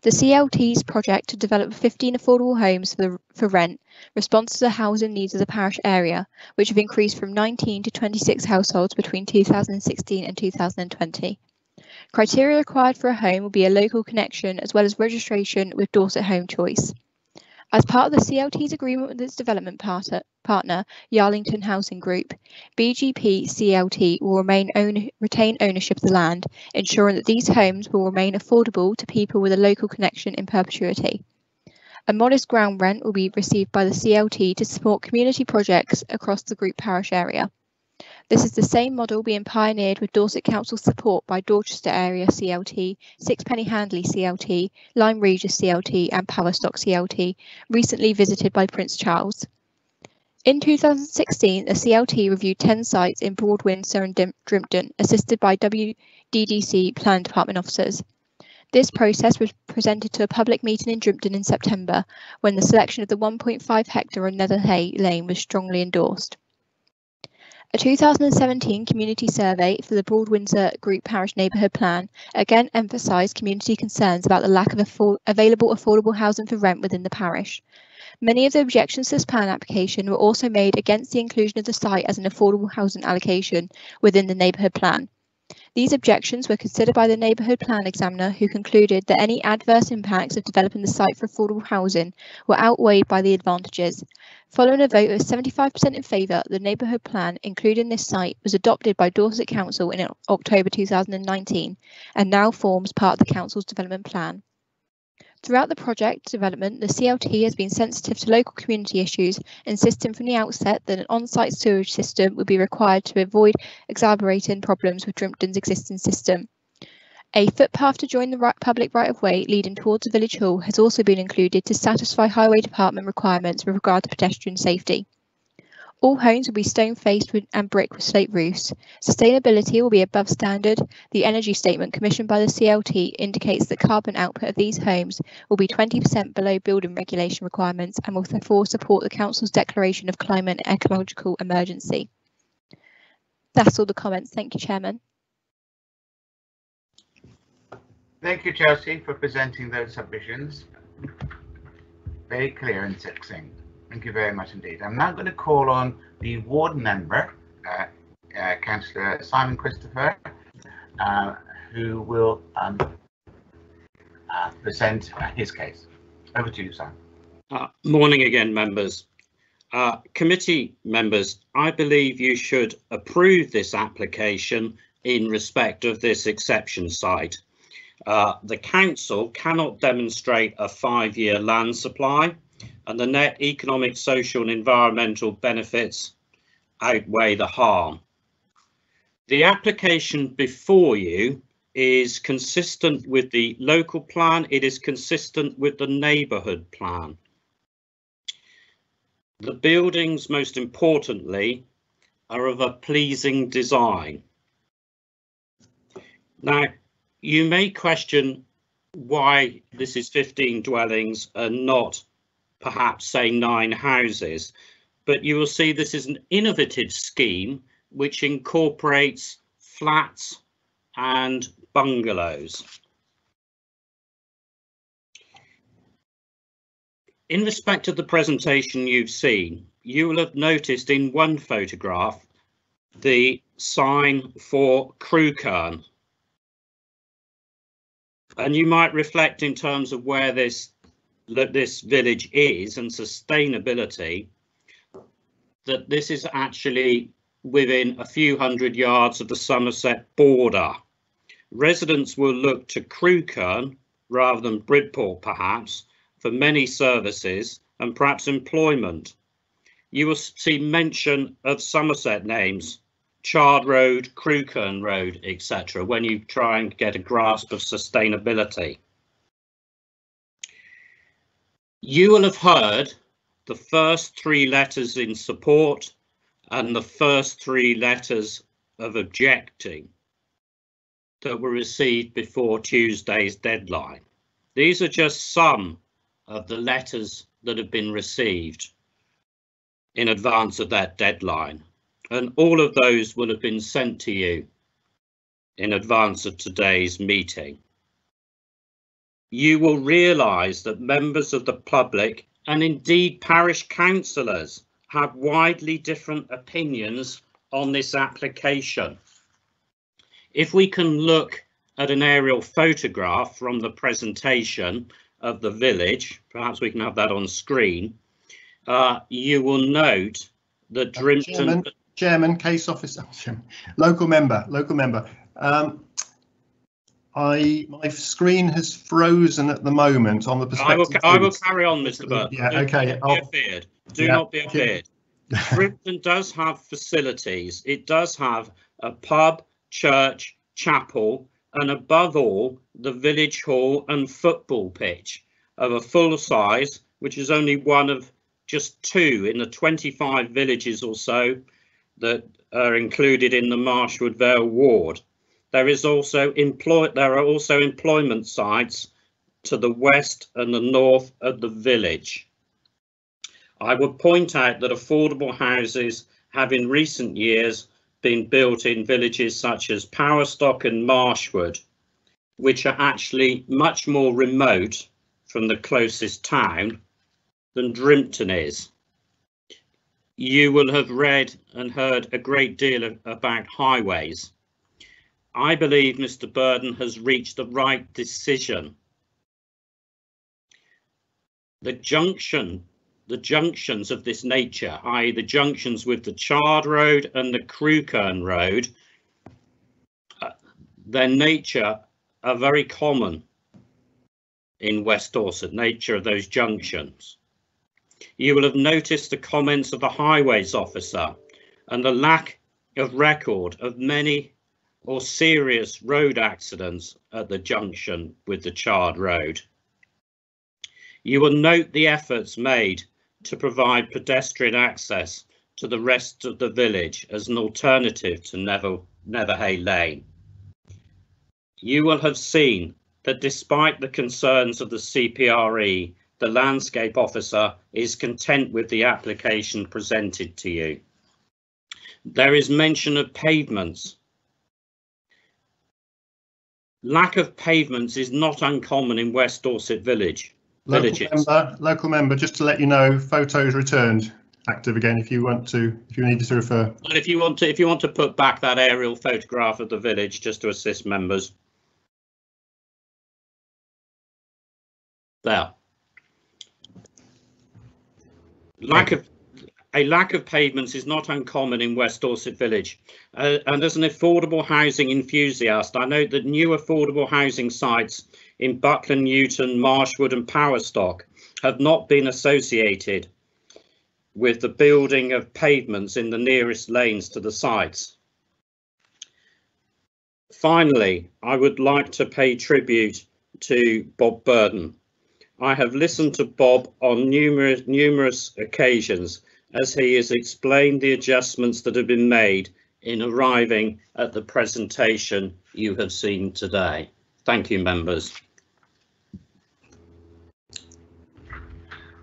Speaker 4: The CLT's project to develop 15 affordable homes for rent responds to the housing needs of the parish area, which have increased from 19 to 26 households between 2016 and 2020. Criteria required for a home will be a local connection as well as registration with Dorset Home Choice. As part of the CLT's agreement with its development partner, Yarlington Housing Group, BGP CLT will retain ownership of the land, ensuring that these homes will remain affordable to people with a local connection in perpetuity. A modest ground rent will be received by the CLT to support community projects across the group parish area. This is the same model being pioneered with Dorset Council support by Dorchester Area CLT, Sixpenny Handley CLT, Lyme Regis CLT and Powerstock CLT, recently visited by Prince Charles. In 2016, the CLT reviewed 10 sites in Broad Windsor and Drimpton, assisted by WDDC Plan Department officers. This process was presented to a public meeting in Drimpton in September, when the selection of the 1.5 hectare on Netherhay Lane was strongly endorsed. A 2017 community survey for the Broad Windsor Group Parish Neighbourhood Plan again emphasised community concerns about the lack of available affordable housing for rent within the parish. Many of the objections to this plan application were also made against the inclusion of the site as an affordable housing allocation within the neighbourhood plan. These objections were considered by the neighbourhood plan examiner, who concluded that any adverse impacts of developing the site for affordable housing were outweighed by the advantages. Following a vote of 75% in favour, the neighbourhood plan, including this site, was adopted by Dorset Council in October 2019 and now forms part of the council's development plan. Throughout the project development, the CLT has been sensitive to local community issues, insisting from the outset that an on-site sewage system would be required to avoid exacerbating problems with Drimpton's existing system. A footpath to join the public right-of-way leading towards the village hall has also been included to satisfy Highway Department requirements with regard to pedestrian safety. All homes will be stone-faced and brick with slate roofs. Sustainability will be above standard. The energy statement commissioned by the CLT indicates that carbon output of these homes will be 20% below building regulation requirements and will therefore support the Council's declaration of climate and ecological emergency. That's all the comments. Thank you, Chairman.
Speaker 5: Thank you, Chelsea, for presenting those submissions. Very clear and succinct. Thank you very much indeed. I'm now going to call on the ward member, Councillor Simon Christopher, who will present his case. Over to you, Simon.
Speaker 1: Morning again, members. Committee members, I believe you should approve this application in respect of this exception site. The council cannot demonstrate a 5-year land supply, and the net economic, social and environmental benefits outweigh the harm. The application before you is consistent with the local plan. It is consistent with the neighbourhood plan. The buildings, most importantly, are of a pleasing design. Now, you may question why this is 15 dwellings and not perhaps say 9 houses, but you will see this is an innovative scheme which incorporates flats and bungalows. In respect of the presentation you've seen, you will have noticed in one photograph the sign for Crewkern. And you might reflect in terms of where this village is and sustainability, that this is actually within a few hundred yards of the Somerset border. Residents will look to Crewkern rather than Bridport perhaps for many services and perhaps employment. You will see mention of Somerset names, Chard Road, Crewkern Road, etc. when you try and get a grasp of sustainability. You will have heard the first 3 letters in support and the first 3 letters of objecting that were received before Tuesday's deadline. These are just some of the letters that have been received in advance of that deadline, and all of those will have been sent to you in advance of today's meeting. You will realise that members of the public and indeed parish councillors have widely different opinions on this application. If we can look at an aerial photograph from the presentation of the village, perhaps we can have that on screen, you will note that Drimpton...
Speaker 2: Chairman, case officer, local member. My screen has frozen at the moment on the perspective.
Speaker 1: I will carry on, Mr. Burton.
Speaker 2: Yeah, okay.
Speaker 1: Do not be afeared. Drimpton does have facilities. It does have a pub, church, chapel, and above all, the village hall and football pitch of a full size, which is only one of just 2 in the 25 villages or so that are included in the Marshwood Vale ward. There are also employment sites to the west and the north of the village. I would point out that affordable houses have in recent years been built in villages such as Powerstock and Marshwood, which are actually much more remote from the closest town than Drimpton is. You will have read and heard a great deal about highways. I believe Mr. Burden has reached the right decision. The junctions of this nature, i.e. the junctions with the Chard Road and the Crewkern Road, their nature are very common in West Dorset, nature of those junctions. You will have noticed the comments of the highways officer and the lack of record of many or serious road accidents at the junction with the Chard Road. You will note the efforts made to provide pedestrian access to the rest of the village as an alternative to Netherhay Lane. You will have seen that despite the concerns of the CPRE, the landscape officer is content with the application presented to you. There is mention of pavements. Lack of pavements is not uncommon in West Dorset villages.
Speaker 2: Local member, just to let you know, photos returned active again if you needed to refer.
Speaker 1: Well, if you want to put back that aerial photograph of the village just to assist members. There. A lack of pavements is not uncommon in West Dorset village, and as an affordable housing enthusiast, I note that new affordable housing sites in Buckland, Newton, Marshwood and Powerstock have not been associated with the building of pavements in the nearest lanes to the sites. Finally, I would like to pay tribute to Bob Burden. I have listened to Bob on numerous occasions as he has explained the adjustments that have been made in arriving at the presentation you have seen today. Thank you, members.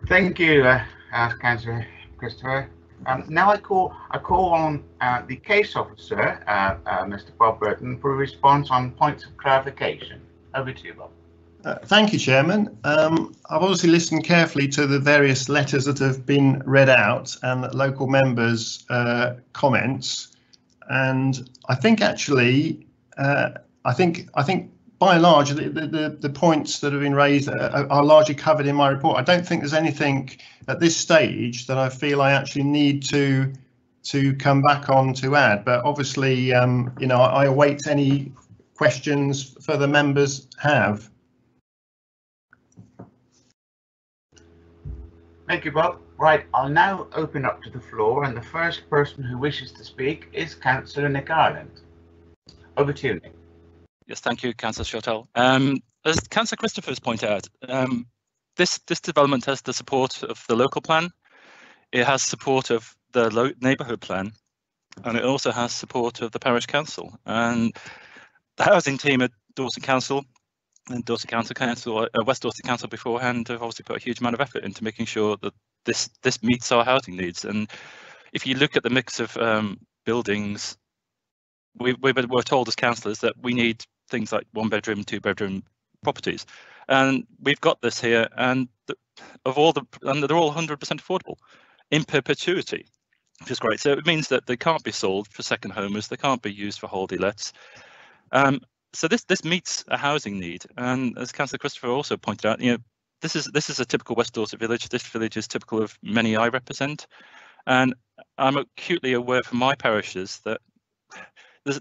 Speaker 5: Thank you, Councillor Christopher. Now I call on the case officer, Mr. Bob Burton, for a response on points of clarification. Over to you, Bob.
Speaker 2: Thank you, Chairman. I've obviously listened carefully to the various letters that have been read out and local members' comments, and I think actually, I think by and large the points that have been raised are largely covered in my report. I don't think there's anything at this stage that I feel I actually need to come back on to add. But obviously, you know, I await any questions further members have.
Speaker 5: Thank you, Bob. Right, I'll now open up to the floor, and the first person who wishes to speak is Councillor Nick Ireland. Over to you, Nick.
Speaker 7: Yes, thank you, Councillor Shotell. As Councillor Christopher's pointed out, this development has the support of the local plan, it has support of the neighbourhood plan, and it also has support of the parish council. And the housing team at Dorset Council and Dorset Council, West Dorset Council beforehand have obviously put a huge amount of effort into making sure that this meets our housing needs. And if you look at the mix of buildings, we're told as councillors that we need things like 1-bedroom, 2-bedroom properties, and we've got this here, and they're all 100% affordable in perpetuity, which is great. So it means that they can't be sold for second homers, they can't be used for holiday lets. So this meets a housing need, and as Councillor Christopher also pointed out, you know, this is a typical West Dorset village. This village is typical of many I represent, and I'm acutely aware from my parishes that there's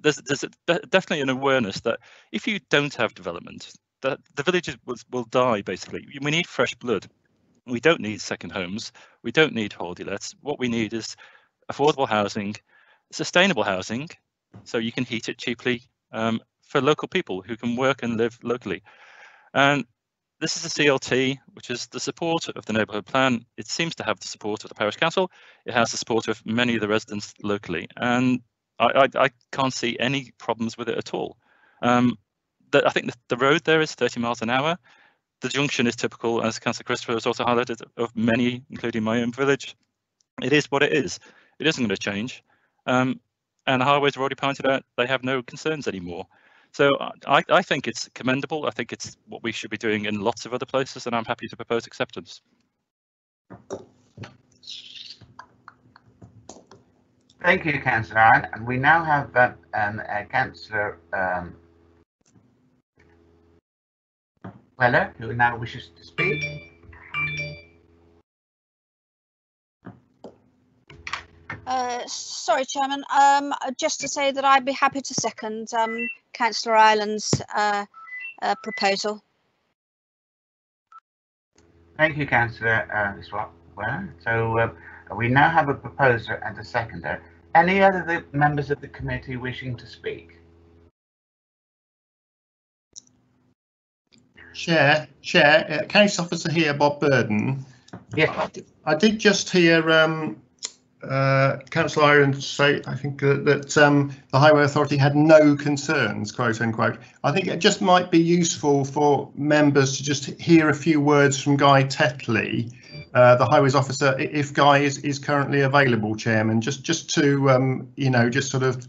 Speaker 7: definitely an awareness that if you don't have development, that the villages will die. Basically, we need fresh blood. We don't need second homes. We don't need holiday lets. What we need is affordable housing, sustainable housing, so you can heat it cheaply for local people who can work and live locally. And this is a CLT, which is the support of the neighbourhood plan. It seems to have the support of the parish council. It has the support of many of the residents locally, and I can't see any problems with it at all. I think the road there is 30 miles an hour. The junction is typical, as Councillor Christopher has also highlighted, of many, including my own village. It is what it is. It isn't going to change. And the highways have already pointed out they have no concerns anymore. So I think it's commendable. I think it's what we should be doing in lots of other places, and I'm happy to propose acceptance.
Speaker 5: Thank you, Councillor Ireland. And we now have Councillor Weller, who now wishes to speak.
Speaker 8: Sorry, Chairman. Just to say that I'd be happy to second Councillor Ireland's proposal.
Speaker 5: Thank you, Councillor Weller. So we now have a proposer and a seconder. Any other members of the committee wishing to speak?
Speaker 2: Chair, Case Officer here, Bob Burden.
Speaker 5: Yes.
Speaker 2: I did just hear Councillor Ireland say, I think that the Highway Authority had no concerns, quote unquote. I think it just might be useful for members to just hear a few words from Guy Tetley, the Highways Officer, if Guy is currently available, Chairman, just to you know, just sort of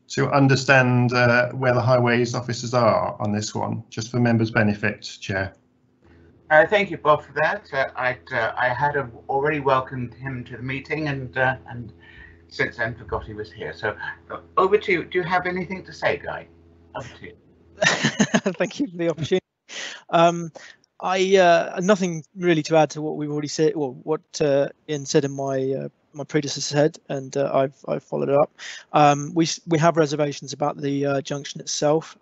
Speaker 2: to understand where the Highways officers are on this one, just for members' benefit, Chair.
Speaker 5: Thank you, Bob, for that. I had already welcomed him to the meeting, and since then forgot he was here. So over to you. Do you have anything to say, Guy? Over to you.
Speaker 9: Thank you for the opportunity. Nothing really to add to what we've already said, or what Ian said in my predecessor said, and I've followed it up. We have reservations about the junction itself.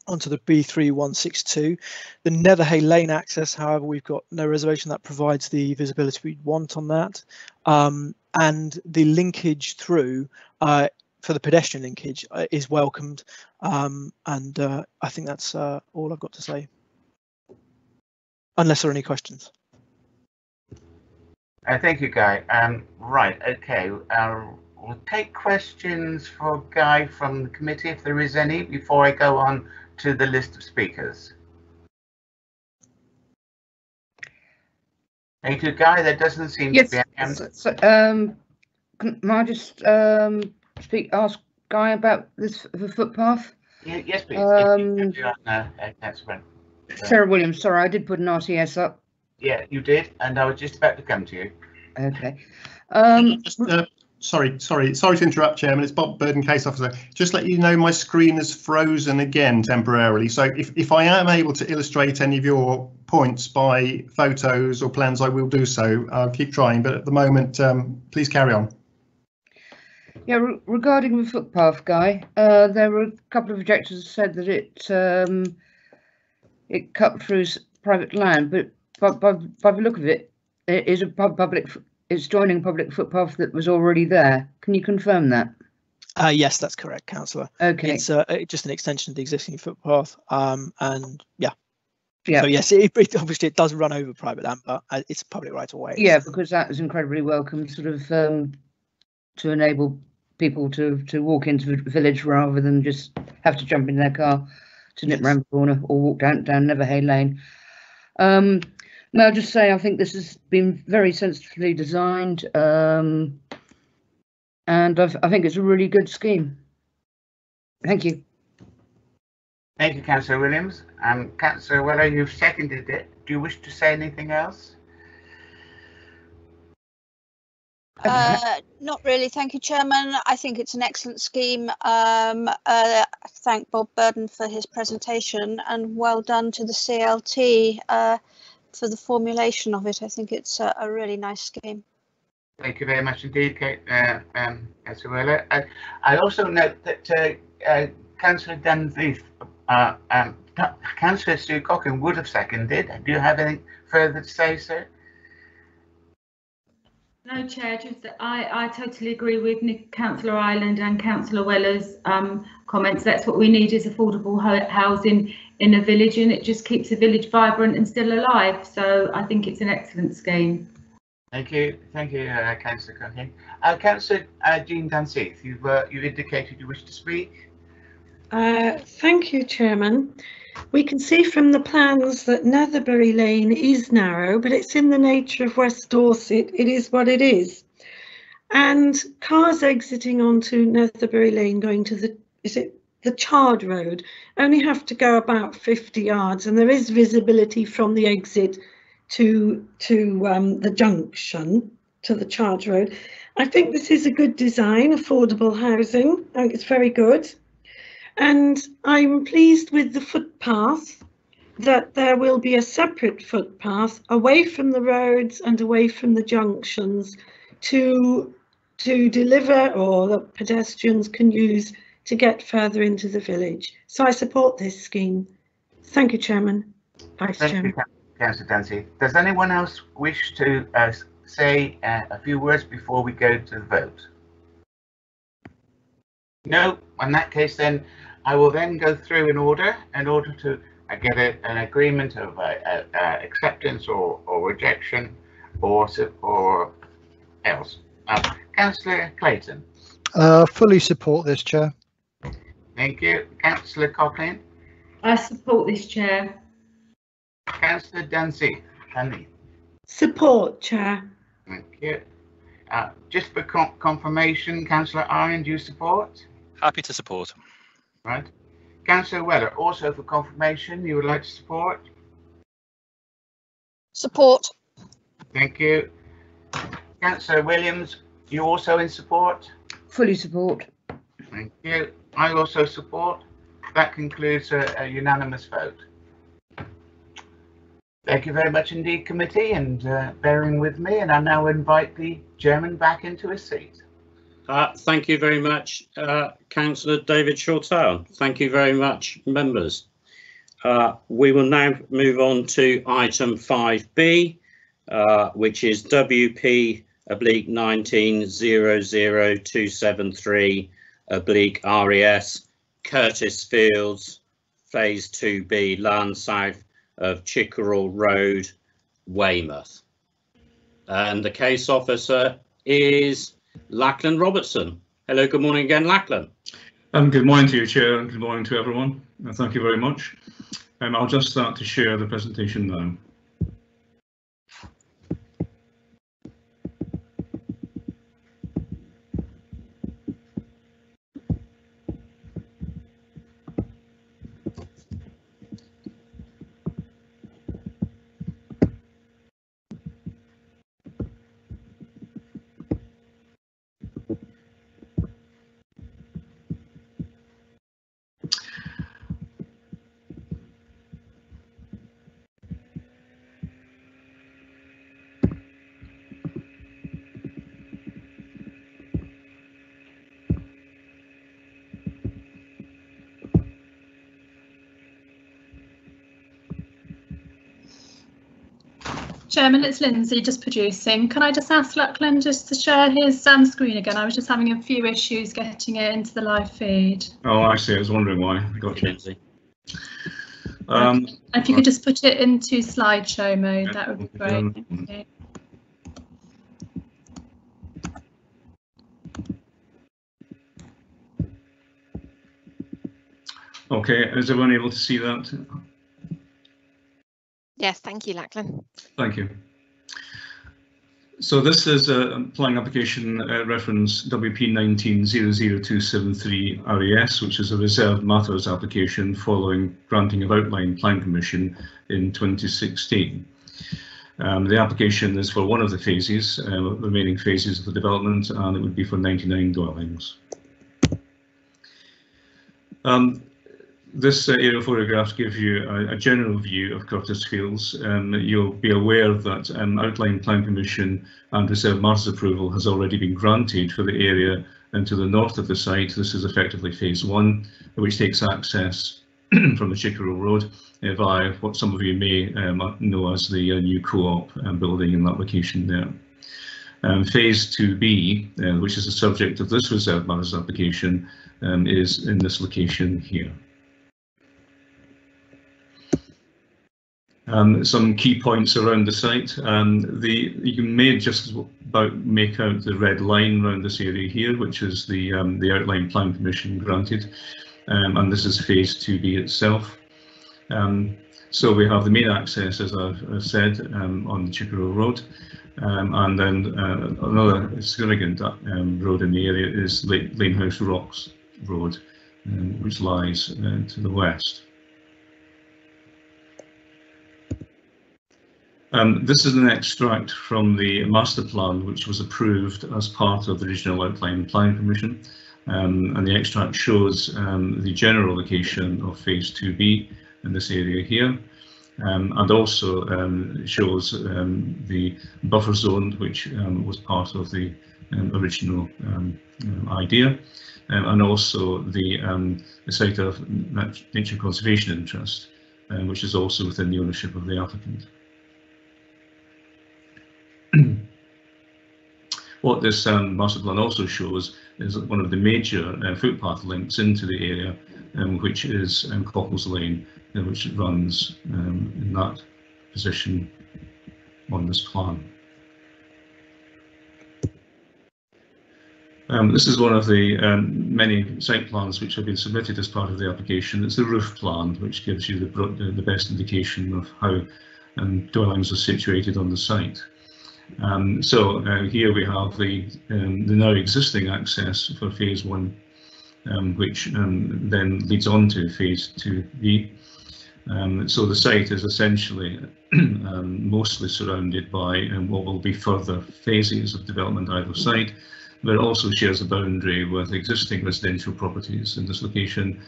Speaker 9: Onto the B3162, the Netherhay Lane access, however, we've got no reservation. That provides the visibility we'd want on that, and the linkage through for the pedestrian linkage is welcomed, and I think that's all I've got to say, unless there are any questions.
Speaker 5: Thank you, Guy. Right, okay. We'll take questions for Guy from the committee, if there is any, before I go on to the list of speakers. Thank you, Guy. There doesn't seem to be any.
Speaker 3: Can I just ask Guy about the footpath?
Speaker 5: Yes, please. That's right.
Speaker 3: Sarah Williams, sorry, I did put an RTS up.
Speaker 5: Yeah, you did, and I was just about to come to you.
Speaker 3: Okay.
Speaker 2: Sorry to interrupt, Chairman. It's Bob Burden, Case Officer. Just let you know my screen is frozen again temporarily. So if I am able to illustrate any of your points by photos or plans, I will do so. I'll keep trying, but at the moment, please carry on.
Speaker 3: Yeah, regarding the footpath, Guy, there were a couple of objectors who said that it cut through private land, but by the look of it, it is a public. It's joining a public footpath that was already there. Can you confirm that?
Speaker 9: Yes, that's correct, Councillor.
Speaker 3: Okay.
Speaker 9: It's just an extension of the existing footpath, and yeah.
Speaker 3: Yeah.
Speaker 9: So yes, obviously it does run over private land, but it's a public right of way.
Speaker 3: Yeah, because that is incredibly welcome, sort of, to enable people to walk into the village rather than just have to jump in their car to nip round the corner or walk down Neverhay Lane. Now, I'll just say I think this has been very sensitively designed, and I think it's a really good scheme. Thank you.
Speaker 5: Thank you, Councillor Williams. Councillor Weller, you've seconded it. Do you wish to say anything else?
Speaker 8: Not really, thank you, Chairman. I think it's an excellent scheme. Thank Bob Burden for his presentation, and well done to the CLT for the formulation of it. I think it's a really nice scheme.
Speaker 5: Thank you very much indeed, Councillor Weller. I also note that Councillor Dunphy, Councillor Sue Cochrane would have seconded. Do you have anything further to say, sir?
Speaker 10: No, Chair, just that I totally agree with Councillor Ireland and Councillor Weller's comments. That's what we need, is affordable housing in a village, and it just keeps the village vibrant and still alive. So I think it's an excellent scheme.
Speaker 5: Thank you, Councillor Cochrane. Councillor Jean Dunseith, you've indicated you wish to speak.
Speaker 11: Thank you, Chairman. We can see from the plans that Netherbury Lane is narrow, but it's in the nature of West Dorset. It is what it is. And cars exiting onto Netherbury Lane going to the Chard Road only have to go about 50 yards, and there is visibility from the exit to the junction, to the Chard Road. I think this is a good design, affordable housing. I think it's very good. And I'm pleased with the footpath, that there will be a separate footpath away from the roads and away from the junctions to deliver, or that pedestrians can use to get further into the village. So I support this scheme. Thank you, Chairman. Vice Chairman.
Speaker 5: Thank you, Councillor Dunseith. Does anyone else wish to say a few words before we go to the vote? No, in that case then I will then go through in order to get an agreement of acceptance or rejection or else. Councillor Clayton.
Speaker 12: Fully support this, Chair.
Speaker 5: Thank you. Councillor Cochrane.
Speaker 10: I support this, Chair.
Speaker 5: Councillor Dunseith.
Speaker 11: Support, Chair.
Speaker 5: Thank you. Just for confirmation, Councillor Ireland, do you support?
Speaker 7: Happy to support.
Speaker 5: Right. Councillor Weller, also for confirmation, you would like to support?
Speaker 8: Support.
Speaker 5: Thank you. Councillor Williams, you also in support?
Speaker 3: Fully support.
Speaker 5: Thank you. I also support. That concludes a unanimous vote. Thank you very much indeed, committee, and bearing with me, and I now invite the chairman back into his seat.
Speaker 1: Thank you very much, Councillor David Shortell. Thank you very much, members. We will now move on to item 5B, which is WP/19000273/RES Curtis Fields, Phase 2B, land south of Chickerell Road, Weymouth. And the case officer is Lachlan Robertson. Hello, good morning again, Lachlan.
Speaker 13: Good morning to you, Chair, and good morning to everyone. Thank you very much. I'll just start to share the presentation now.
Speaker 14: Chairman, it's Lindsay, just producing. Can I just ask Lachlan just to share his screen again? I was just having a few issues getting it into the live feed.
Speaker 13: Oh, I see. I was wondering why. I got you.
Speaker 1: Lindsay.
Speaker 14: If you could just put it into slideshow mode, that would be great. Thank you.
Speaker 13: Okay, is everyone able to see that?
Speaker 15: Yes, thank you, Lachlan.
Speaker 13: Thank you. So this is a planning application reference WP19-00273 RES, which is a reserved matters application following granting of outline plan permission in 2016. The application is for one of the phases, remaining phases of the development, and it would be for 99 dwellings. This aerial photograph gives you a general view of Curtis Fields. You'll be aware that outline plan permission and reserved matters approval has already been granted for the area and to the north of the site. This is effectively phase 1, which takes access from the Chickerell Road via what some of you may know as the new co-op building in that location there. Phase 2B, which is the subject of this reserved matters application, is in this location here. Some key points around the site. You may just about make out the red line around this area here, which is the outline plan permission granted, and this is phase 2B itself. So we have the main access, as I've said, on the Chickerell Road, and then another significant road in the area is Lanehouse Rocks Road, which lies to the west. This is an extract from the master plan, which was approved as part of the regional outline plan permission, and the extract shows the general location of phase 2B in this area here, and also shows the buffer zone, which was part of the original idea, and also the site of nature conservation interest, which is also within the ownership of the applicant. What this master plan also shows is one of the major footpath links into the area, which is Cockles Lane, which runs in that position on this plan. This is one of the many site plans which have been submitted as part of the application. It's the roof plan, which gives you the best indication of how dwellings are situated on the site. So here we have the now existing access for phase 1, which then leads on to phase 2B. So the site is essentially mostly surrounded by what will be further phases of development either side, but it also shares a boundary with existing residential properties in this location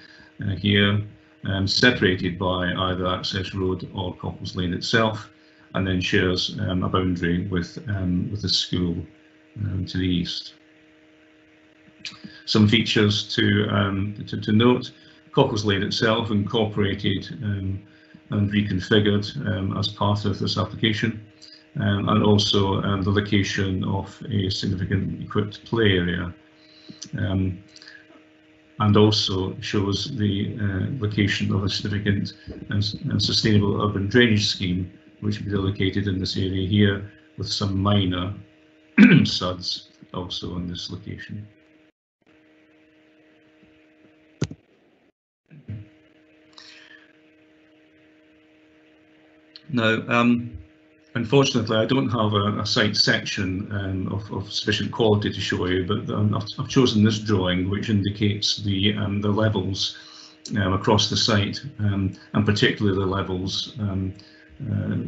Speaker 13: here, separated by either access road or Cockles Lane itself, and then shares a boundary with the school to the east. Some features to note: Cockles Lane itself incorporated and reconfigured as part of this application, and also the location of a significant equipped play area, and also shows the location of a significant and sustainable urban drainage scheme, which will be located in this area here, with some minor SUDs also in this location. Now, unfortunately, I don't have a site section of sufficient quality to show you, but I've chosen this drawing, which indicates the levels across the site, and particularly the levels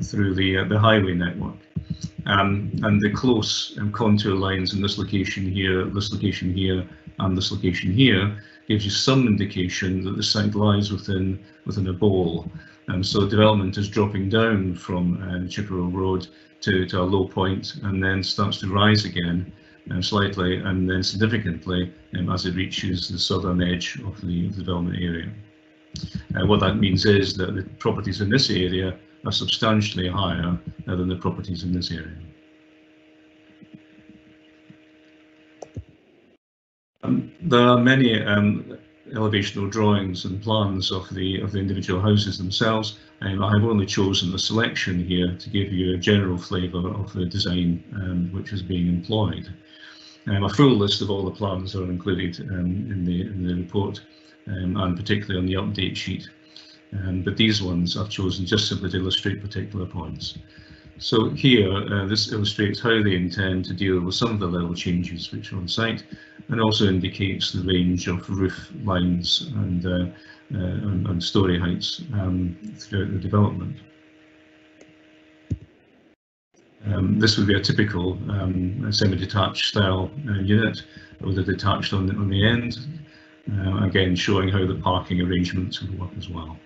Speaker 13: through the highway network, and the close contour lines in this location here, and this location here gives you some indication that the site lies within a bowl. So development is dropping down from Chickerell Road to a low point, and then starts to rise again slightly and then significantly as it reaches the southern edge of the development area. What that means is that the properties in this area are substantially higher than the properties in this area. There are many elevational drawings and plans of the individual houses themselves, and I have only chosen a selection here to give you a general flavour of the design which is being employed. A full list of all the plans are included in the report, and particularly on the update sheet. But these ones I've chosen just simply to illustrate particular points. So here, this illustrates how they intend to deal with some of the level changes which are on site, and also indicates the range of roof lines and storey heights throughout the development. This would be a typical semi-detached style unit with a detached on the end, again showing how the parking arrangements would work as well.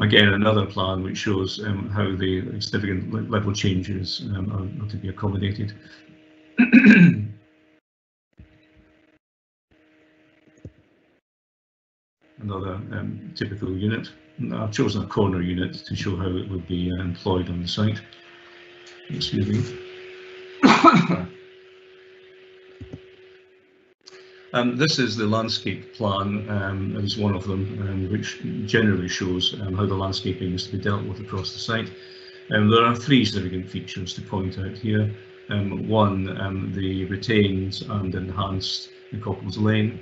Speaker 13: Again, another plan which shows how the significant level changes are to be accommodated. Another typical unit. I've chosen a corner unit to show how it would be employed on the site. Excuse me. This is the landscape plan, as one of them, which generally shows how the landscaping is to be dealt with across the site. There are three significant features to point out here. One, the retained and enhanced Couples Lane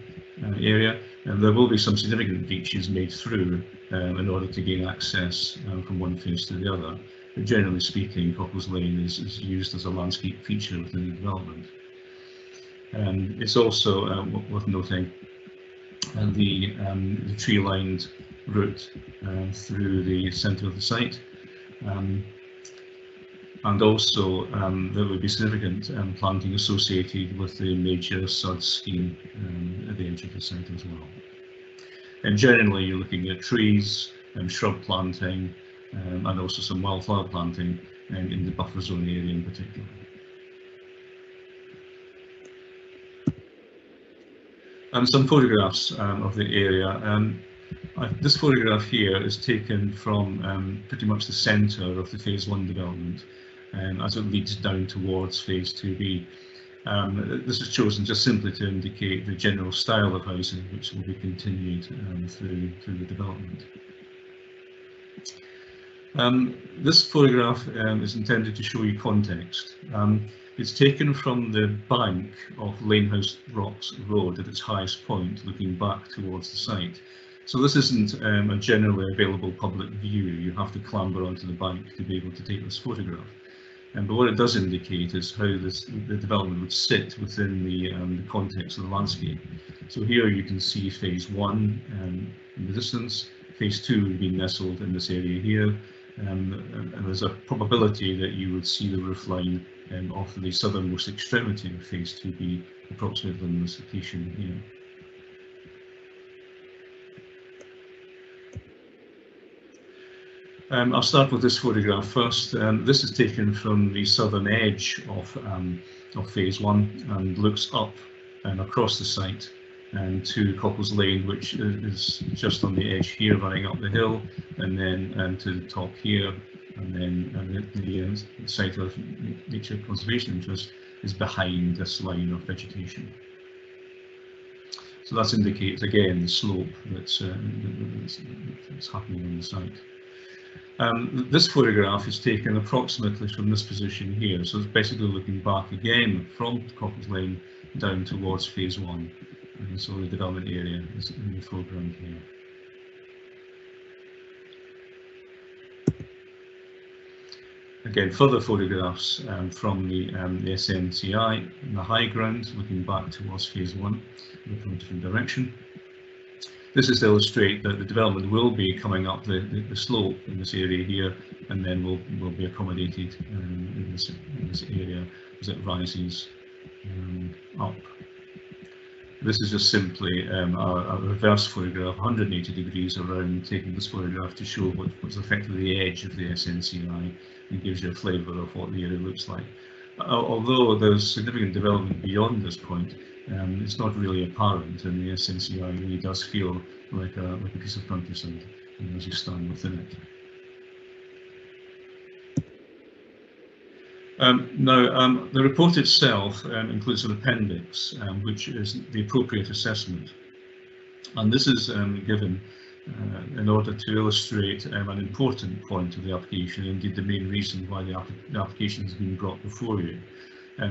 Speaker 13: area. There will be some significant breaches made through in order to gain access from one face to the other. But generally speaking, Couples Lane is used as a landscape feature within the development. It's also worth noting the tree-lined route through the centre of the site, and also there would be significant planting associated with the major sod scheme at the edge of the site as well. And generally, you're looking at trees and shrub planting, and also some wildflower planting in the buffer zone area in particular. And some photographs of the area. This photograph here is taken from pretty much the centre of the Phase 1 development as it leads down towards Phase 2B. This is chosen just simply to indicate the general style of housing which will be continued through the development. This photograph is intended to show you context. It's taken from the bank of Lanehouse Rocks Road at its highest point, looking back towards the site. So this isn't a generally available public view. You have to clamber onto the bank to be able to take this photograph. But what it does indicate is how the development would sit within the context of the landscape. So here you can see Phase 1 in the distance. Phase 2 would be nestled in this area here. And there's a probability that you would see the roof line of the southernmost extremity of Phase 2B, approximately in this location here. I'll start with this photograph first. This is taken from the southern edge of Phase 1 and looks up and across the site to Couples Lane, which is just on the edge here, running up the hill, and then to the top here, and then the site of nature conservation interest is behind this line of vegetation. So that indicates again the slope that's happening on the site. This photograph is taken approximately from this position here, so it's basically looking back again from Couples Lane down towards Phase 1. And so the development area is in the foreground here. Again, further photographs from the SNCI in the high ground, looking back towards Phase 1 from a different direction. This is to illustrate that the development will be coming up the slope in this area here, and then will be accommodated in this area as it rises up. This is just simply a reverse photograph, 180 degrees around, taking this photograph to show what's effectively the edge of the SNCI, and gives you a flavour of what the area looks like. Although there's significant development beyond this point, it's not really apparent, and the SNCI really does feel like a piece of countryside as you stand within it. The report itself includes an appendix, which is the appropriate assessment, and this is given in order to illustrate an important point of the application, indeed the main reason why the application has been brought before you,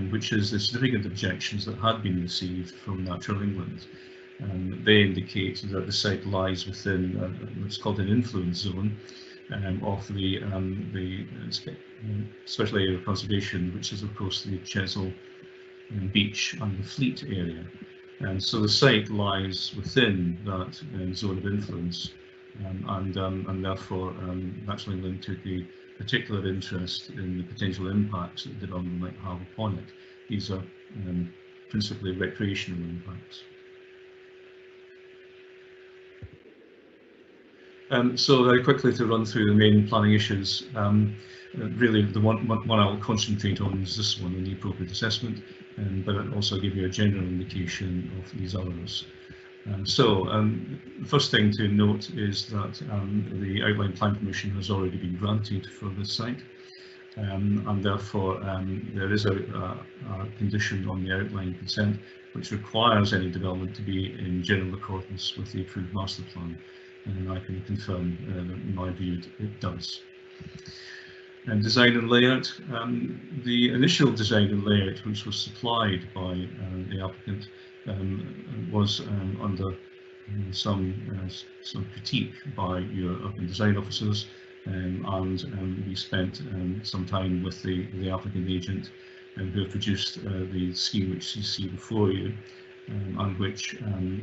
Speaker 13: which is the significant objections that had been received from Natural England. They indicate that the site lies within what's called an influence zone of the special area of conservation, which is of course the Chesil Beach and the Fleet area. And so the site lies within that zone of influence, and therefore Natural England took a particular interest in the potential impacts that the development might have upon it. These are principally recreational impacts. So very quickly to run through the main planning issues, really the one I will concentrate on is this one, the appropriate assessment, but I'll also give you a general indication of these others. The first thing to note is that the outline plan permission has already been granted for this site, and therefore there is a condition on the outline consent which requires any development to be in general accordance with the approved master plan, and I can confirm that in my view it does. And design and layout, the initial design and layout which was supplied by the applicant was under some critique by your urban design officers, and we spent some time with the applicant agent who have produced the scheme which you see before you, and which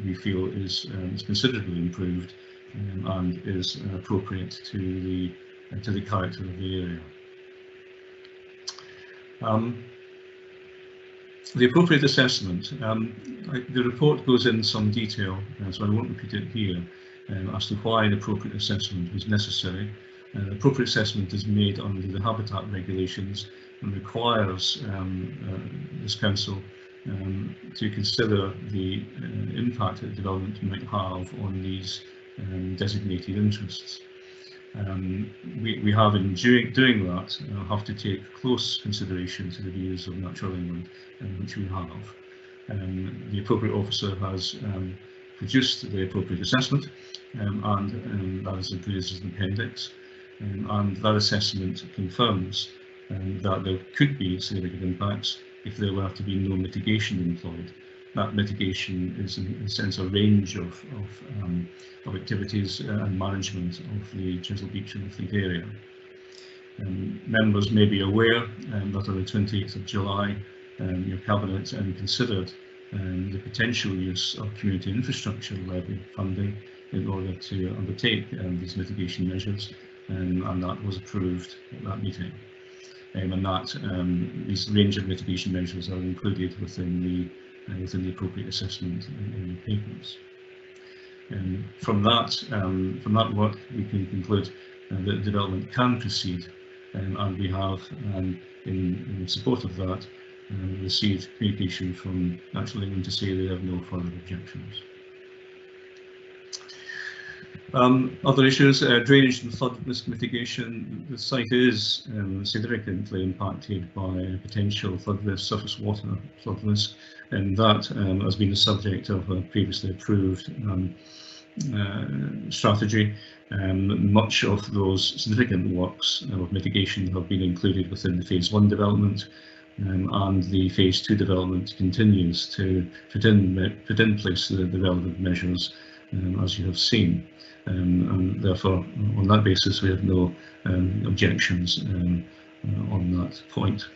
Speaker 13: we feel is considerably improved and is appropriate to the character of the area. The appropriate assessment, the report goes in some detail, so I won't repeat it here, as to why an appropriate assessment was necessary. Appropriate assessment is made under the habitat regulations and requires this council to consider the impact that development might have on these designated interests. We have, in doing that, have to take close consideration to the views of Natural England, which we have. The appropriate officer has produced the appropriate assessment, and that is included as an appendix, and that assessment confirms that there could be significant impacts if there were to be no mitigation employed. That mitigation is, in a sense, a range of activities and management of the Chesil Beach and the Fleet area. Members may be aware that on the 28th of July, your Cabinet considered the potential use of community infrastructure levy funding in order to undertake these mitigation measures, and that was approved at that meeting. And that this range of mitigation measures are included within the appropriate assessment in the papers. From that work, we can conclude that development can proceed, and we have, in support of that, received communication from Natural England to say they have no further objections. Other issues, drainage and flood risk mitigation. The site is significantly impacted by potential flood risk, surface water flood risk, and that has been the subject of a previously approved strategy. Much of those significant works of mitigation have been included within the Phase 1 development, and the Phase 2 development continues to put in place the relevant measures, as you have seen. And therefore, on that basis, we have no objections on that point.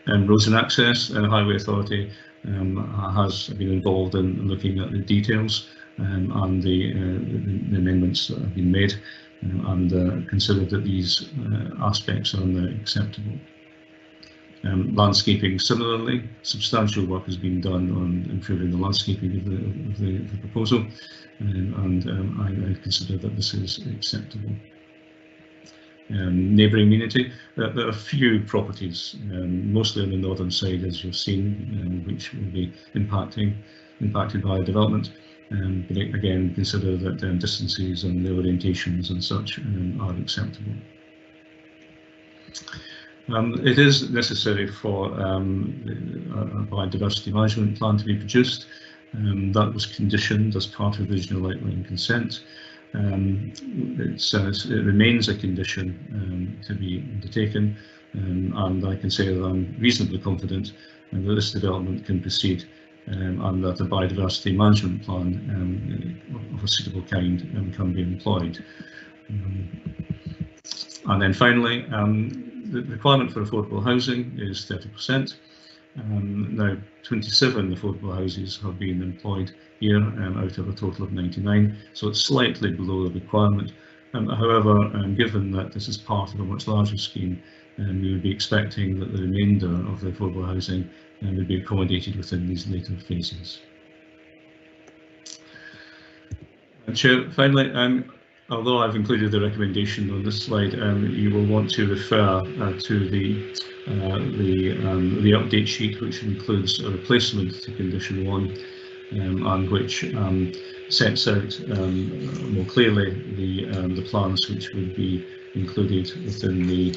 Speaker 13: Roads and access, Highway Authority has been involved in looking at the details and the amendments that have been made, and considered that these aspects are now acceptable. Landscaping, similarly, substantial work has been done on improving the landscaping of the proposal, and I consider that this is acceptable. neighbouring community. There are few properties, mostly on the northern side, as you've seen, which will be impacted by development. But again, consider that distances and the orientations and such are acceptable. It is necessary for a biodiversity management plan to be produced. That was conditioned as part of the original outline consent. It remains a condition to be undertaken, and I can say that I'm reasonably confident that this development can proceed and that a biodiversity management plan of a suitable kind can be employed. And then finally, the requirement for affordable housing is 30%. Now, 27 affordable houses have been employed here out of a total of 99, so it's slightly below the requirement. However, given that this is part of a much larger scheme, we would be expecting that the remainder of the affordable housing would be accommodated within these later phases. Chair, finally, although I've included the recommendation on this slide, you will want to refer to the update sheet, which includes a replacement to condition 1, and which sets out more clearly the plans which would be included within the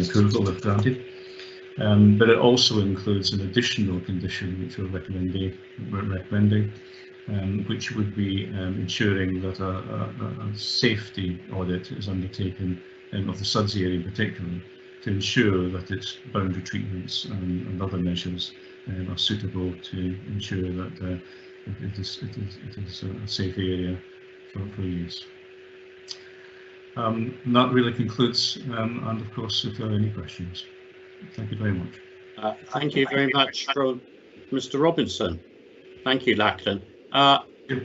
Speaker 13: approval if granted. But it also includes an additional condition which we're recommending, which would be ensuring that a safety audit is undertaken of the SUDS area in particular, to ensure that its boundary treatments and other measures are suitable to ensure that it is a safe area for use. That really concludes, and of course, if there are any questions. Thank you very much.
Speaker 1: Thank you very much, Mr. Robinson. Thank you, Lachlan.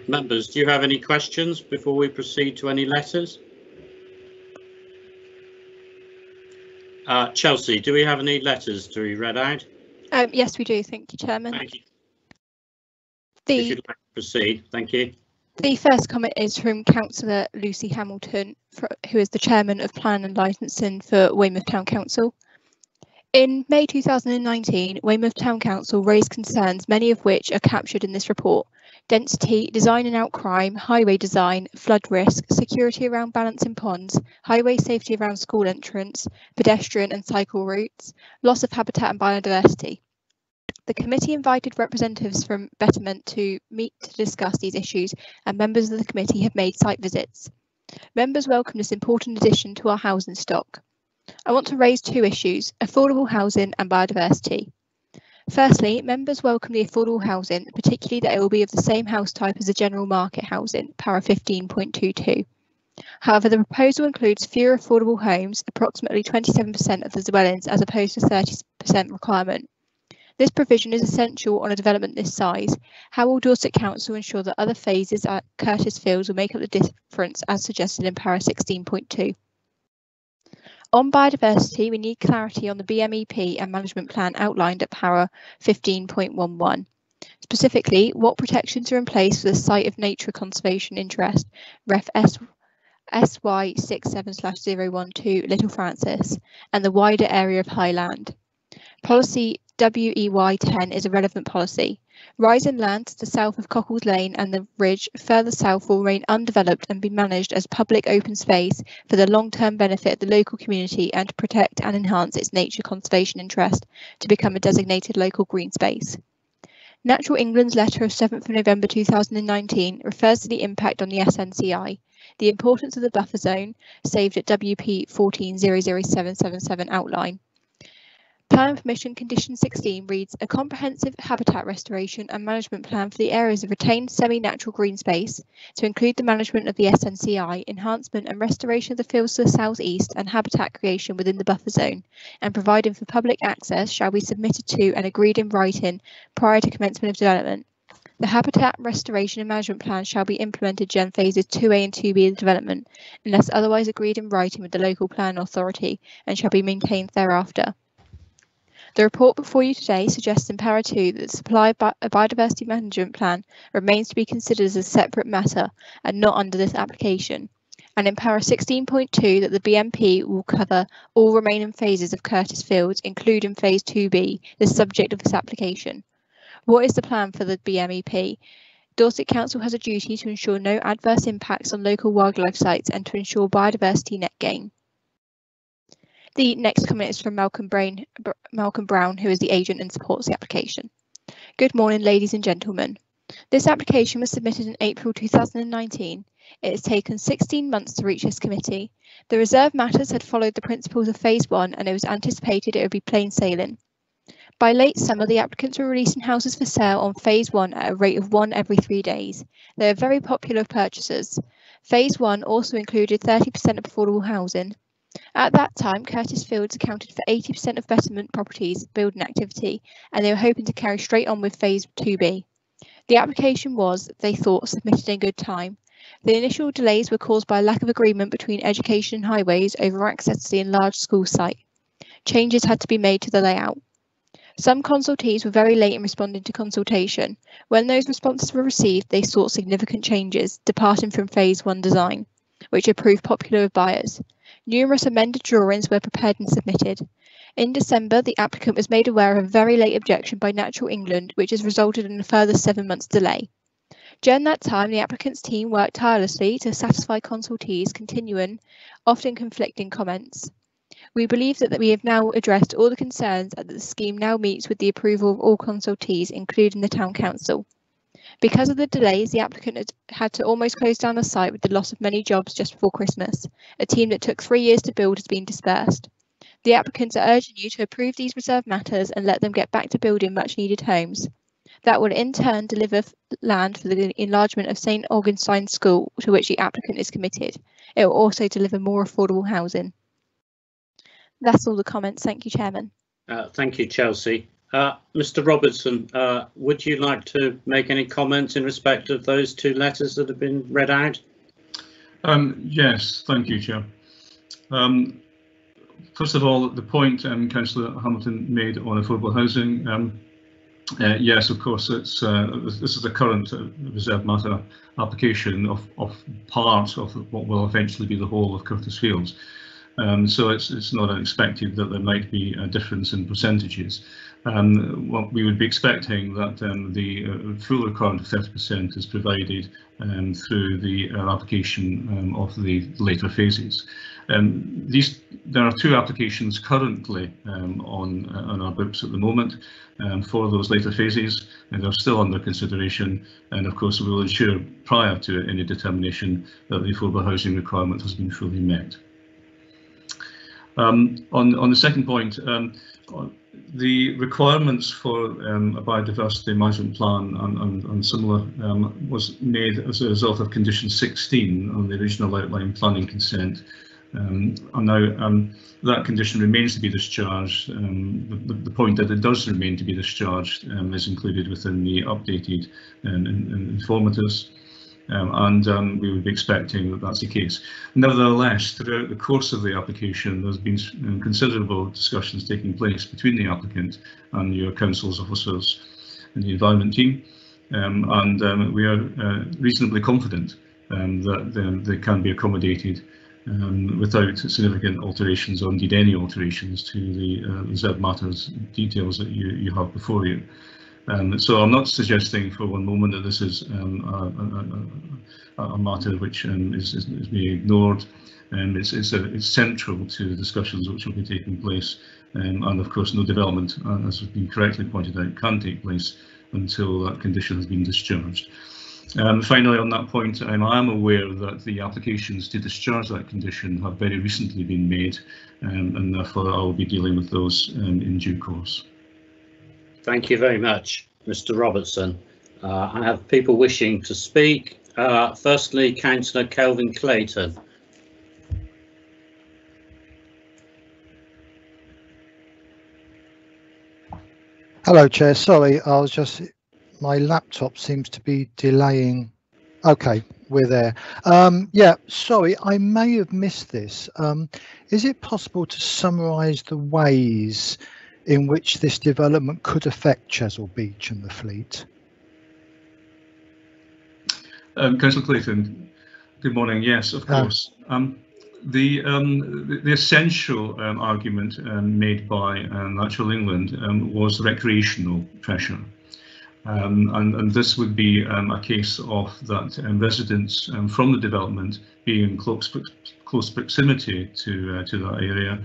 Speaker 1: Members, do you have any questions before we proceed to any letters? Chelsea, do we have any letters to be read out?
Speaker 4: Yes, we do. Thank you, Chairman.
Speaker 1: Thank you. If you'd like to proceed, thank you.
Speaker 4: The first comment is from Councillor Lucy Hamilton, who is the Chairman of Plan and Licensing for Weymouth Town Council. In May 2019, Weymouth Town Council raised concerns, many of which are captured in this report: density, design and out crime, highway design, flood risk, security around balancing ponds, highway safety around school entrance, pedestrian and cycle routes, loss of habitat and biodiversity. The committee invited representatives from Betterment to meet to discuss these issues, and members of the committee have made site visits. Members welcome this important addition to our housing stock. I want to raise two issues: affordable housing and biodiversity. Firstly, members welcome the affordable housing, particularly that it will be of the same house type as the general market housing, para 15.22. However, the proposal includes fewer affordable homes, approximately 27% of the dwellings, as opposed to 30% requirement. This provision is essential on a development this size. How will Dorset Council ensure that other phases at Curtis Fields will make up the difference as suggested in para 16.2? On biodiversity, we need clarity on the BMEP and management plan outlined at para 15.11. Specifically, what protections are in place for the site of nature conservation interest, ref SY67/012 Little Francis, and the wider area of highland. Policy WEY10 is a relevant policy. Rising land to the south of Cockles Lane and the ridge further south will remain undeveloped and be managed as public open space for the long-term benefit of the local community and to protect and enhance its nature conservation interest to become a designated local green space. Natural England's letter of 7th of November 2019 refers to the impact on the SNCI, the importance of the buffer zone saved at WP 14007777 outline. Plan Permission Condition 16 reads: a comprehensive habitat restoration and management plan for the areas of retained semi-natural green space to include the management of the SNCI, enhancement and restoration of the fields to the south-east and habitat creation within the buffer zone, and providing for public access shall be submitted to and agreed in writing prior to commencement of development. The habitat restoration and management plan shall be implemented during phases 2A and 2B of the development, unless otherwise agreed in writing with the local plan authority, and shall be maintained thereafter. The report before you today suggests in para 2 that the supply of a biodiversity management plan remains to be considered as a separate matter and not under this application, and in para 16.2 that the BMP will cover all remaining phases of Curtis Fields, including phase 2B, the subject of this application. What is the plan for the BMEP? Dorset Council has a duty to ensure no adverse impacts on local wildlife sites and to ensure biodiversity net gain. The next comment is from Malcolm Brown, who is the agent and supports the application. Good morning, ladies and gentlemen. This application was submitted in April 2019. It has taken 16 months to reach this committee. The reserve matters had followed the principles of phase 1 and it was anticipated it would be plain sailing. By late summer, the applicants were releasing houses for sale on phase 1 at a rate of 1 every 3 days. They are very popular with purchasers. Phase 1 also included 30% of affordable housing. At that time, Curtis Fields accounted for 80% of betterment properties building activity, and they were hoping to carry straight on with phase 2B. The application was, they thought, submitted in good time. The initial delays were caused by a lack of agreement between Education and Highways over access to the enlarged school site. Changes had to be made to the layout. Some consultees were very late in responding to consultation. When those responses were received, they sought significant changes, departing from phase 1 design, which had proved popular with buyers. Numerous amended drawings were prepared and submitted. In December, the applicant was made aware of a very late objection by Natural England, which has resulted in a further 7 months delay. During that time, the applicant's team worked tirelessly to satisfy consultees' continuing, often conflicting comments. We believe that we have now addressed all the concerns and that the scheme now meets with the approval of all consultees, including the Town Council. Because of the delays, the applicant had to almost close down the site with the loss of many jobs just before Christmas. A team that took 3 years to build has been dispersed. The applicants are urging you to approve these reserve matters and let them get back to building much needed homes. That will in turn deliver land for the enlargement of St Augustine School, to which the applicant is committed. It will also deliver more affordable housing. That's all the comments. Thank you, Chairman.
Speaker 1: Thank you, Chelsea. Mr. Robertson, would you like to make any comments in respect of those 2 letters that have been read out?
Speaker 13: Yes, thank you, Chair. First of all, the point Councillor Hamilton made on affordable housing. Yes, of course, it's this is the current reserve matter application of part of what will eventually be the whole of Curtis Fields. So it's not unexpected that there might be a difference in percentages. What we would be expecting that the full requirement of 30% is provided through the application of the later phases. There are 2 applications currently on our books at the moment for those later phases, and they're still under consideration. And of course, we will ensure prior to any determination that the affordable housing requirement has been fully met. On the second point, the requirements for a biodiversity management plan and similar was made as a result of condition 16 on the original outline planning consent. And now that condition remains to be discharged. The point that it does remain to be discharged is included within the updated informatives. And we would be expecting that that's the case. Nevertheless, throughout the course of the application, there's been considerable discussions taking place between the applicant and your council's officers and the environment team, and we are reasonably confident that they can be accommodated without significant alterations or indeed any alterations to the reserve matters details that you have before you. So I'm not suggesting for one moment that this is a matter which is being ignored. It's central to the discussions which will be taking place, and of course no development, as has been correctly pointed out, can take place until that condition has been discharged. Finally, on that point, I am aware that the applications to discharge that condition have very recently been made, and therefore I will be dealing with those in due course.
Speaker 1: Thank you very much, Mr. Robertson. I have people wishing to speak. Firstly, Councillor Kelvin Clayton.
Speaker 12: Hello, Chair. Sorry, my laptop seems to be delaying. Okay, we're there. Yeah, sorry, I may have missed this. Is it possible to summarise the ways in which this development could affect Chesil Beach and the Fleet?
Speaker 13: Councillor Clayton, Good morning. Yes, of course. The essential argument made by Natural England was recreational pressure. And this would be a case of that residents from the development being in close proximity to that area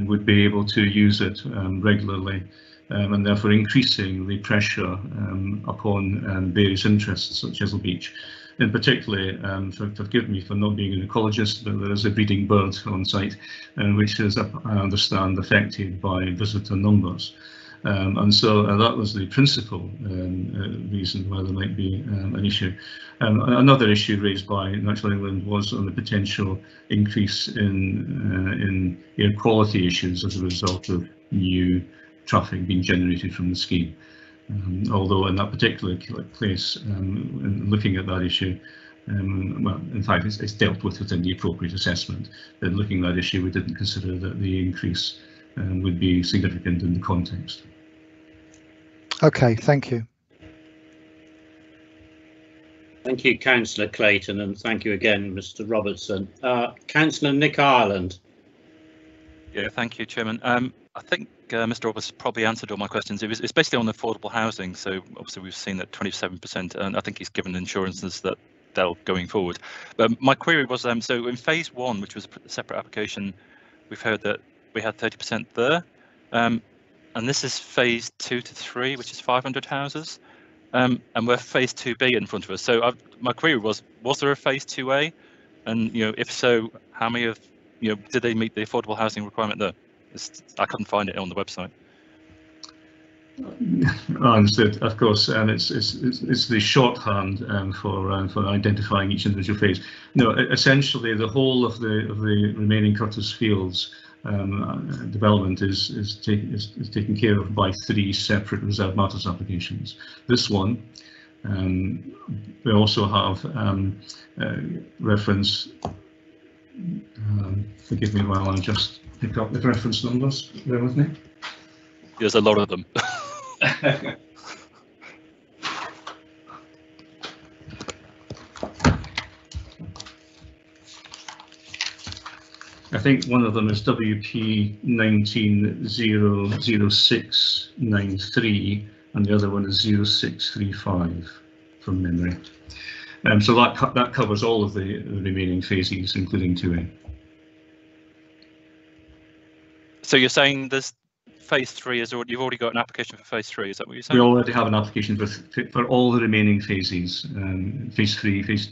Speaker 13: would be able to use it regularly, and therefore increasing the pressure upon various interests such as the beach. In particularly, forgive me for not being an ecologist, but there is a breeding bird on site, which is, I understand, affected by visitor numbers. And so that was the principal reason why there might be an issue. Another issue raised by Natural England was on the potential increase in air quality issues as a result of new traffic being generated from the scheme. Although in that particular case, in looking at that issue, well, in fact, it's dealt with within the appropriate assessment. But looking at that issue, we didn't consider that the increase would be significant in the context.
Speaker 12: Okay, thank you.
Speaker 1: Thank you, Councillor Clayton, and thank you again, Mr. Robertson. Councillor Nick Ireland.
Speaker 7: Yeah, thank you, Chairman. I think Mr. Roberts probably answered all my questions. It's basically on affordable housing. So obviously we've seen that 27%, and I think he's given insurances that they'll going forward. But my query was, so in phase 1, which was a separate application, we've heard that we had 30% there. And this is phase 2 to 3, which is 500 houses. And we're phase 2B in front of us. So my query was there a phase 2A? And, if so, how many of, did they meet the affordable housing requirement there? I couldn't find it on the website.
Speaker 13: I understood, of course, and it's the shorthand for identifying each individual phase. No, essentially the whole of the remaining Curtis Fields development is taken care of by 3 separate reserve matters applications. This one, we also have reference. Forgive me while I just pick up the reference numbers. Bear with me.
Speaker 7: There's a lot of them.
Speaker 13: I think one of them is WP 190693 and the other one is 0635 from memory. So that covers all of the remaining phases, including 2A.
Speaker 7: So you're saying there's phase 3 is already, you've already got an application for phase 3, is that what you're saying?
Speaker 13: We already have an application for all the remaining phases, phase 3, phase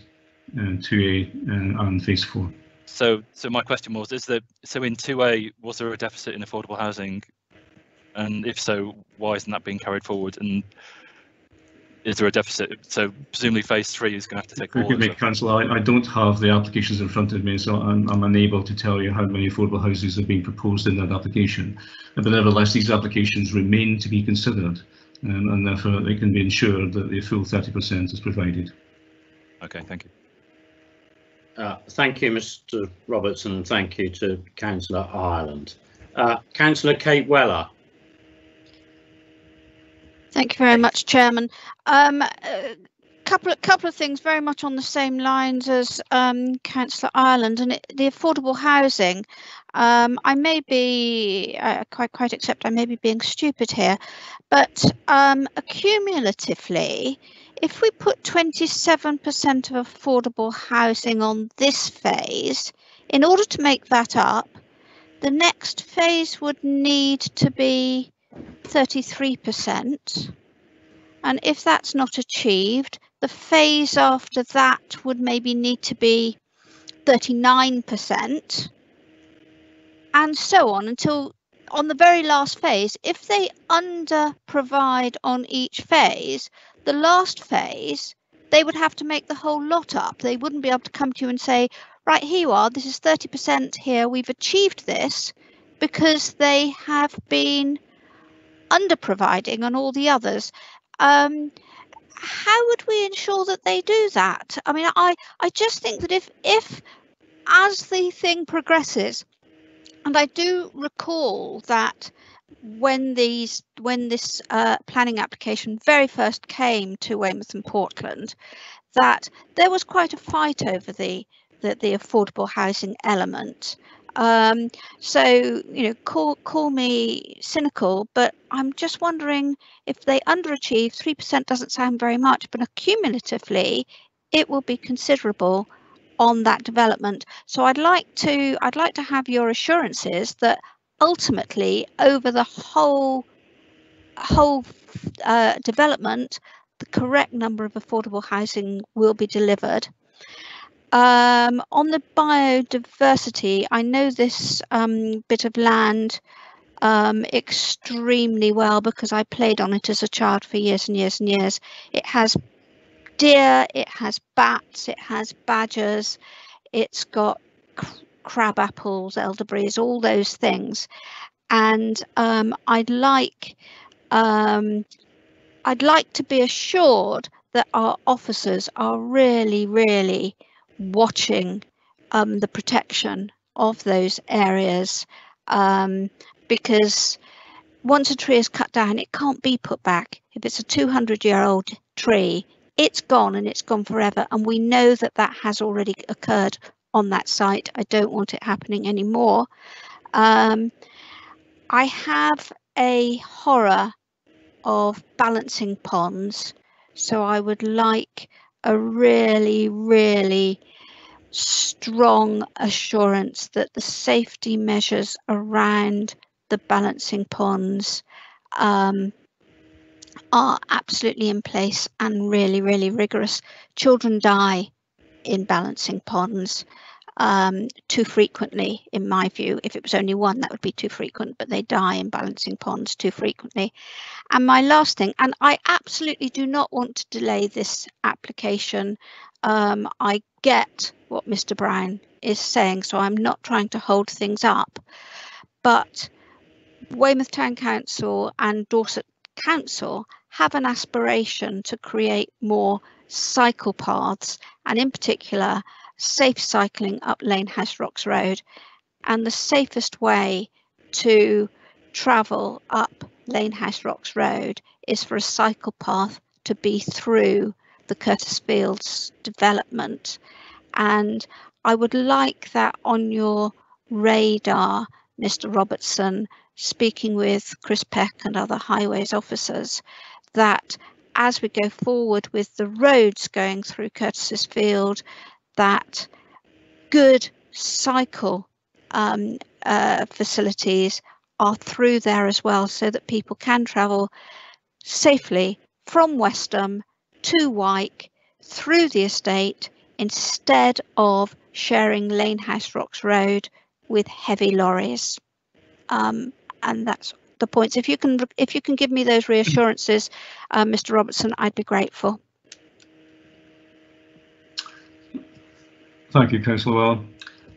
Speaker 13: 2A and phase 4.
Speaker 7: So my question was, so in 2A, was there a deficit in affordable housing? And if so, why isn't that being carried forward? And is there a deficit? So presumably phase 3 is going to have to take all of it.
Speaker 13: Councillor, I don't have the applications in front of me, so I'm unable to tell you how many affordable houses are being proposed in that application. But nevertheless, these applications remain to be considered, and therefore they can be ensured that the full 30% is provided.
Speaker 7: Okay, thank you.
Speaker 1: Thank you, Mr. Robertson, and thank you to Councillor Ireland. Councillor Kate Weller.
Speaker 8: Thank you very much, Chairman. Couple of things very much on the same lines as Councillor Ireland, and the affordable housing. I may be quite accept I may be being stupid here, but accumulatively, if we put 27% of affordable housing on this phase, in order to make that up, the next phase would need to be 33%. And if that's not achieved, the phase after that would maybe need to be 39%. And so on until on the very last phase. If they under provide on each phase, the last phase, they would have to make the whole lot up. They wouldn't be able to come to you and say, right, here you are, this is 30% here, we've achieved this, because they have been under providing on all the others. How would we ensure that they do that? I mean, I just think that if as the thing progresses, and I do recall that when this planning application very first came to Weymouth and Portland, that there was quite a fight over the the affordable housing element. So, you know, call me cynical, but I'm just wondering if they underachieve. 3% doesn't sound very much, but accumulatively, it will be considerable on that development. So I'd like to have your assurances that ultimately, over the whole development, the correct number of affordable housing will be delivered. On the biodiversity, I know this bit of land extremely well because I played on it as a child for years and years and years. It has deer, it has bats, it has badgers, it's got crab apples, elderberries, all those things. And I'd like to be assured that our officers are really watching the protection of those areas, because once a tree is cut down, it can't be put back. If it's a 200-year-old tree, it's gone and it's gone forever. And we know that that has already occurred on that site. I don't want it happening anymore. I have a horror of balancing ponds, so I would like a really strong assurance that the safety measures around the balancing ponds are absolutely in place and really rigorous. Children die in balancing ponds too frequently, in my view. If it was only one, that would be too frequent, but they die in balancing ponds too frequently. And my last thing, and I absolutely do not want to delay this application. I get what Mr. Brown is saying, so I'm not trying to hold things up, but Weymouth Town Council and Dorset Council have an aspiration to create more cycle paths, and in particular safe cycling up Lane House Rocks Road. And the safest way to travel up Lane House Rocks Road is for a cycle path to be through the Curtis Fields development. And I would like that on your radar, Mr. Robertson, speaking with Chris Peck and other highways officers, that as we go forward with the roads going through Curtis's Field, that good cycle facilities are through there as well, so that people can travel safely from Westham to Wyke through the estate instead of sharing Lane House Rocks Road with heavy lorries. And that's the points. If you can give me those reassurances, Mr. Robertson, I'd be grateful.
Speaker 13: Thank you, Councillor Well.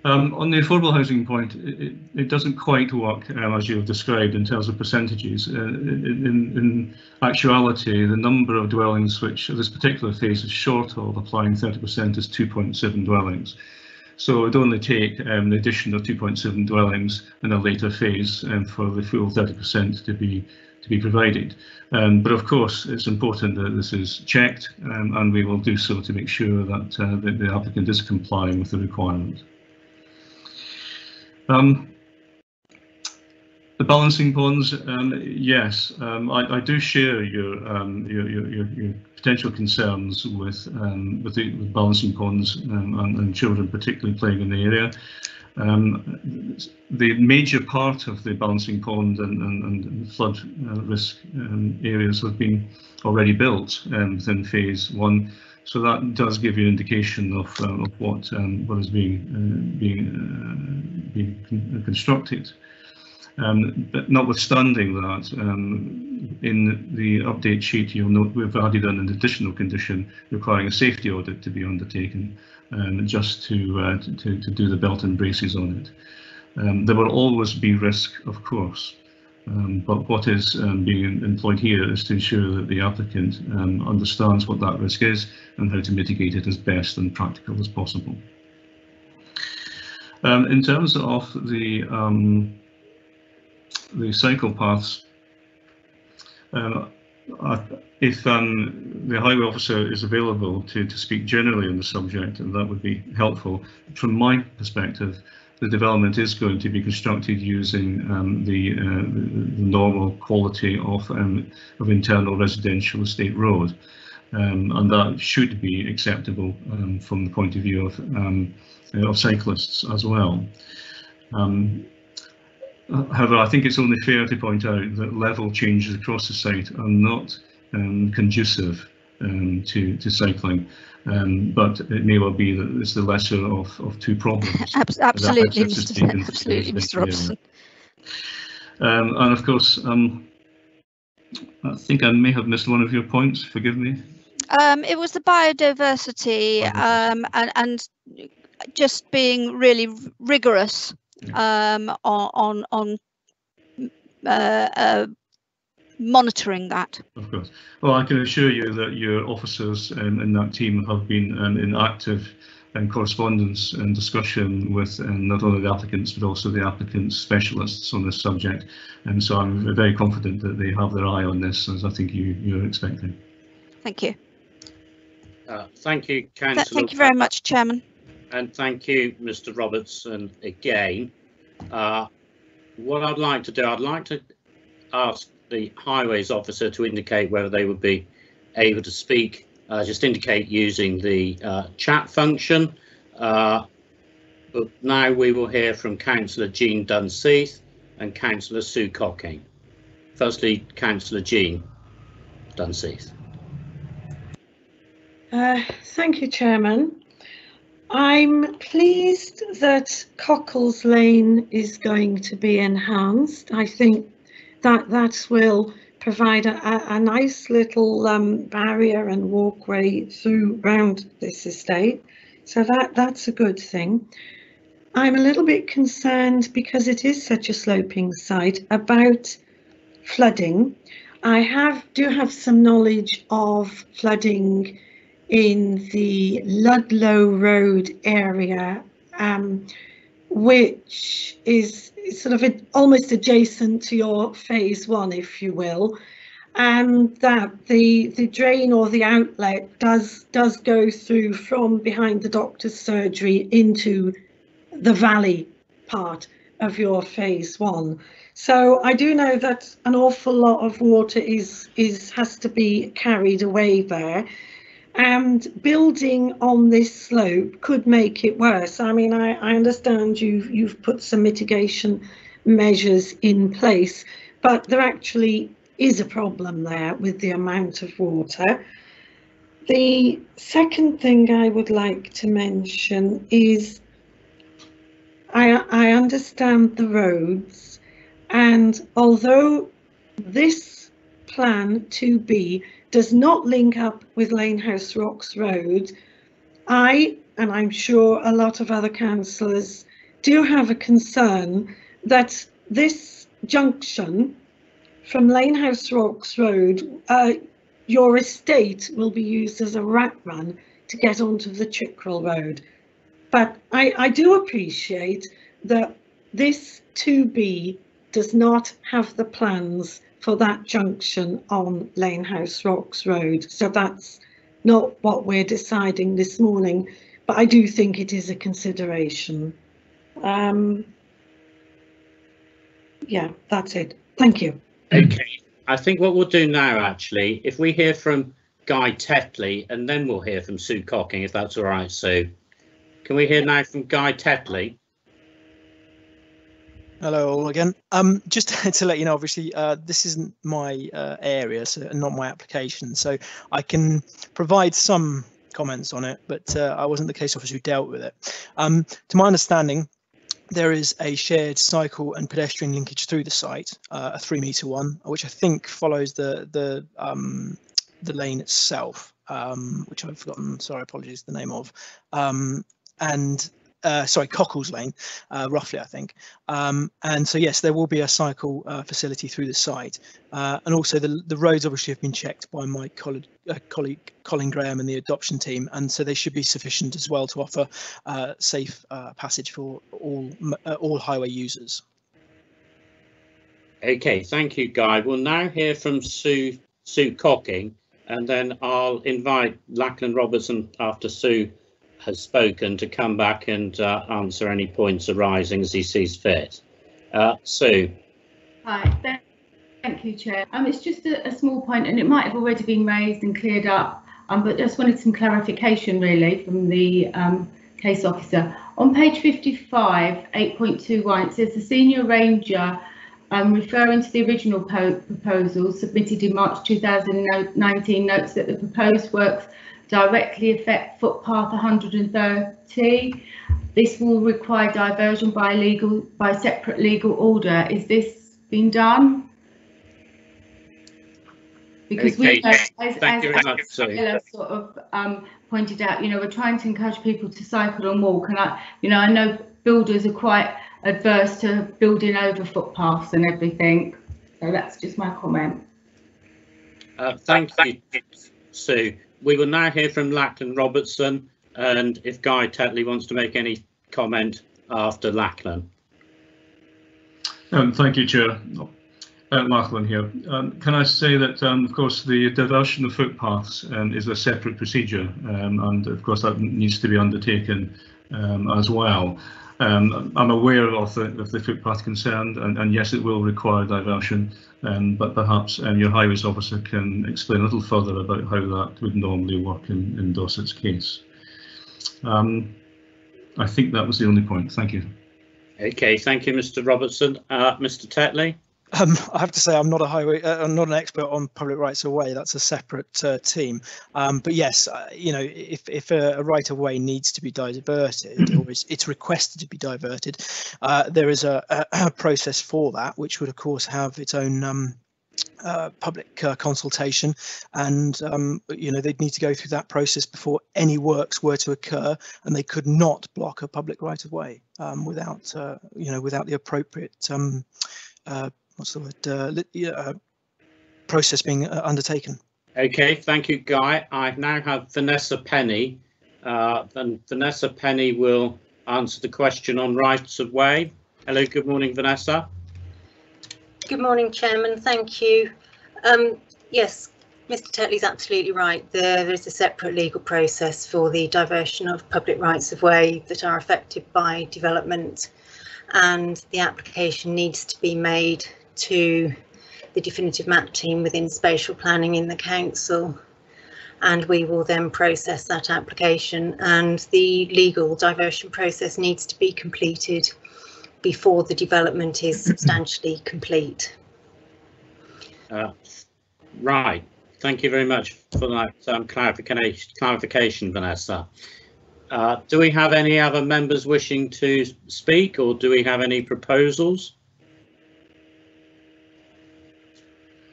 Speaker 13: On the affordable housing point, it doesn't quite work as you have described in terms of percentages. In actuality, the number of dwellings which this particular phase is short of applying 30% is 2.7 dwellings. So it would only take the addition of 2.7 dwellings in a later phase for the full 30% to be provided. But of course, it's important that this is checked, and we will do so to make sure that the applicant is complying with the requirement. The balancing ponds, yes, I do share your potential concerns with the balancing ponds and children particularly playing in the area. The major part of the balancing pond and flood risk areas have been already built within phase 1, so that does give you an indication of what is being constructed. But notwithstanding that, in the update sheet, you'll note we've added an additional condition requiring a safety audit to be undertaken, just to do the belt and braces on it. There will always be risk, of course, but what is being employed here is to ensure that the applicant understands what that risk is and how to mitigate it as best and practical as possible. In terms of the cycle paths, if the highway officer is available to speak generally on the subject, and that would be helpful. From my perspective, the development is going to be constructed using the normal quality of internal residential estate road, and that should be acceptable from the point of view of cyclists as well. However, I think it's only fair to point out that level changes across the site are not conducive to cycling, but it may well be that it's the lesser of two problems.
Speaker 8: Absolutely, Mr. Robson.
Speaker 13: And of course, I think I may have missed one of your points. Forgive me.
Speaker 8: It was the biodiversity and just being really rigorous on monitoring that.
Speaker 13: Of course. Well, I can assure you that your officers in that team have been in active correspondence and discussion with not only the applicants but also the applicants' specialists on this subject, and so I'm very confident that they have their eye on this, as I think you're expecting.
Speaker 8: Thank you.
Speaker 1: Thank you, Councillor.
Speaker 8: Thank you very much, Chairman.
Speaker 1: And thank you, Mr. Robertson, again. What I'd like to do, I'd like to ask the Highways officer to indicate whether they would be able to speak, just indicate using the chat function. But now we will hear from Councillor Jean Dunseith and Councillor Sue Cocking. Firstly, Councillor Jean Dunseith.
Speaker 11: Thank you, Chairman. I'm pleased that Cockles Lane is going to be enhanced. I think that will provide a nice little barrier and walkway through round this estate. So that's a good thing. I'm a little bit concerned, because it is such a sloping site, about flooding. I do have some knowledge of flooding in the Ludlow Road area, which is sort of almost adjacent to your phase one, if you will, and that the drain or the outlet does go through from behind the doctor's surgery into the valley part of your phase one. So I do know that an awful lot of water has to be carried away there. And building on this slope could make it worse. I mean, I understand you've put some mitigation measures in place, but there actually is a problem there with the amount of water. The second thing I would like to mention is I understand the roads, and although this plan 2B does not link up with Lanehouse Rocks Road, and I'm sure a lot of other councillors do have a concern that this junction from Lanehouse Rocks Road, your estate will be used as a rat run to get onto the Chickerell Road. But I do appreciate that this 2B does not have the plans for that junction on Lanehouse Rocks Road. So that's not what we're deciding this morning, but I do think it is a consideration. Yeah, that's it. Thank you.
Speaker 1: Okay, I think what we'll do now, actually, if we hear from Guy Tetley, and then we'll hear from Sue Cocking, if that's all right, Sue. Can we hear now from Guy Tetley?
Speaker 9: Hello all again. Just to let you know, obviously this isn't my area, so not my application, so I can provide some comments on it, but I wasn't the case officer who dealt with it. To my understanding, there is a shared cycle and pedestrian linkage through the site, a 3-metre one, which I think follows the lane itself, which I've forgotten. Sorry, apologies, the name of, sorry, Cockles Lane, roughly, I think. And so, yes, there will be a cycle facility through the site. And also the roads obviously have been checked by my colleague Colin Graham and the adoption team. And so they should be sufficient as well to offer safe passage for all highway users.
Speaker 1: Okay, thank you, Guy. We'll now hear from Sue Sue Cocking, and then I'll invite Lachlan Robertson, after Sue has spoken, to come back and answer any points arising as he sees fit. Sue.
Speaker 10: Hi, thank you, Chair. It's just a small point, and it might have already been raised and cleared up, but just wanted some clarification really from the case officer. On page 55, 8.21, it says the senior ranger, referring to the original proposal submitted in March 2019, notes that the proposed works directly affect footpath 130. This will require diversion by separate legal order. Is this been done? Because
Speaker 1: okay,
Speaker 10: as Ella sort of pointed out, we're trying to encourage people to cycle and walk, and I know builders are quite adverse to building over footpaths and everything. So that's just my comment.
Speaker 1: Thank you, Sue. We will now hear from Lachlan Robertson, and if Guy Tetley wants to make any comment after Lachlan.
Speaker 13: Thank you, Chair. Lachlan here. Can I say that, of course, the diversion of footpaths is a separate procedure, and of course that needs to be undertaken as well. I'm aware of the footpath concerned, and yes, it will require diversion, but perhaps your highways officer can explain a little further about how that would normally work in Dorset's case. I think that was the only point. Thank you.
Speaker 1: Okay, thank you, Mr. Robertson. Mr. Tetley.
Speaker 9: I have to say I'm not a highway, I'm not an expert on public rights of way. That's a separate team. But yes, if a right of way needs to be diverted, or it's requested to be diverted, there is a process for that, which would of course have its own public consultation, and they'd need to go through that process before any works were to occur, and they could not block a public right of way without without the appropriate process being undertaken.
Speaker 1: Okay, thank you, Guy. I now have Vanessa Penny. And Vanessa Penny will answer the question on rights of way. Hello, good morning, Vanessa.
Speaker 15: Good morning, Chairman. Thank you. Yes, Mr. Tetley's absolutely right. There is a separate legal process for the diversion of public rights of way that are affected by development, and the application needs to be made to the definitive map team within spatial planning in the council, and we will then process that application, and the legal diversion process needs to be completed before the development is substantially complete.
Speaker 1: Right, thank you very much for that clarification, Vanessa. Do we have any other members wishing to speak, or do we have any proposals?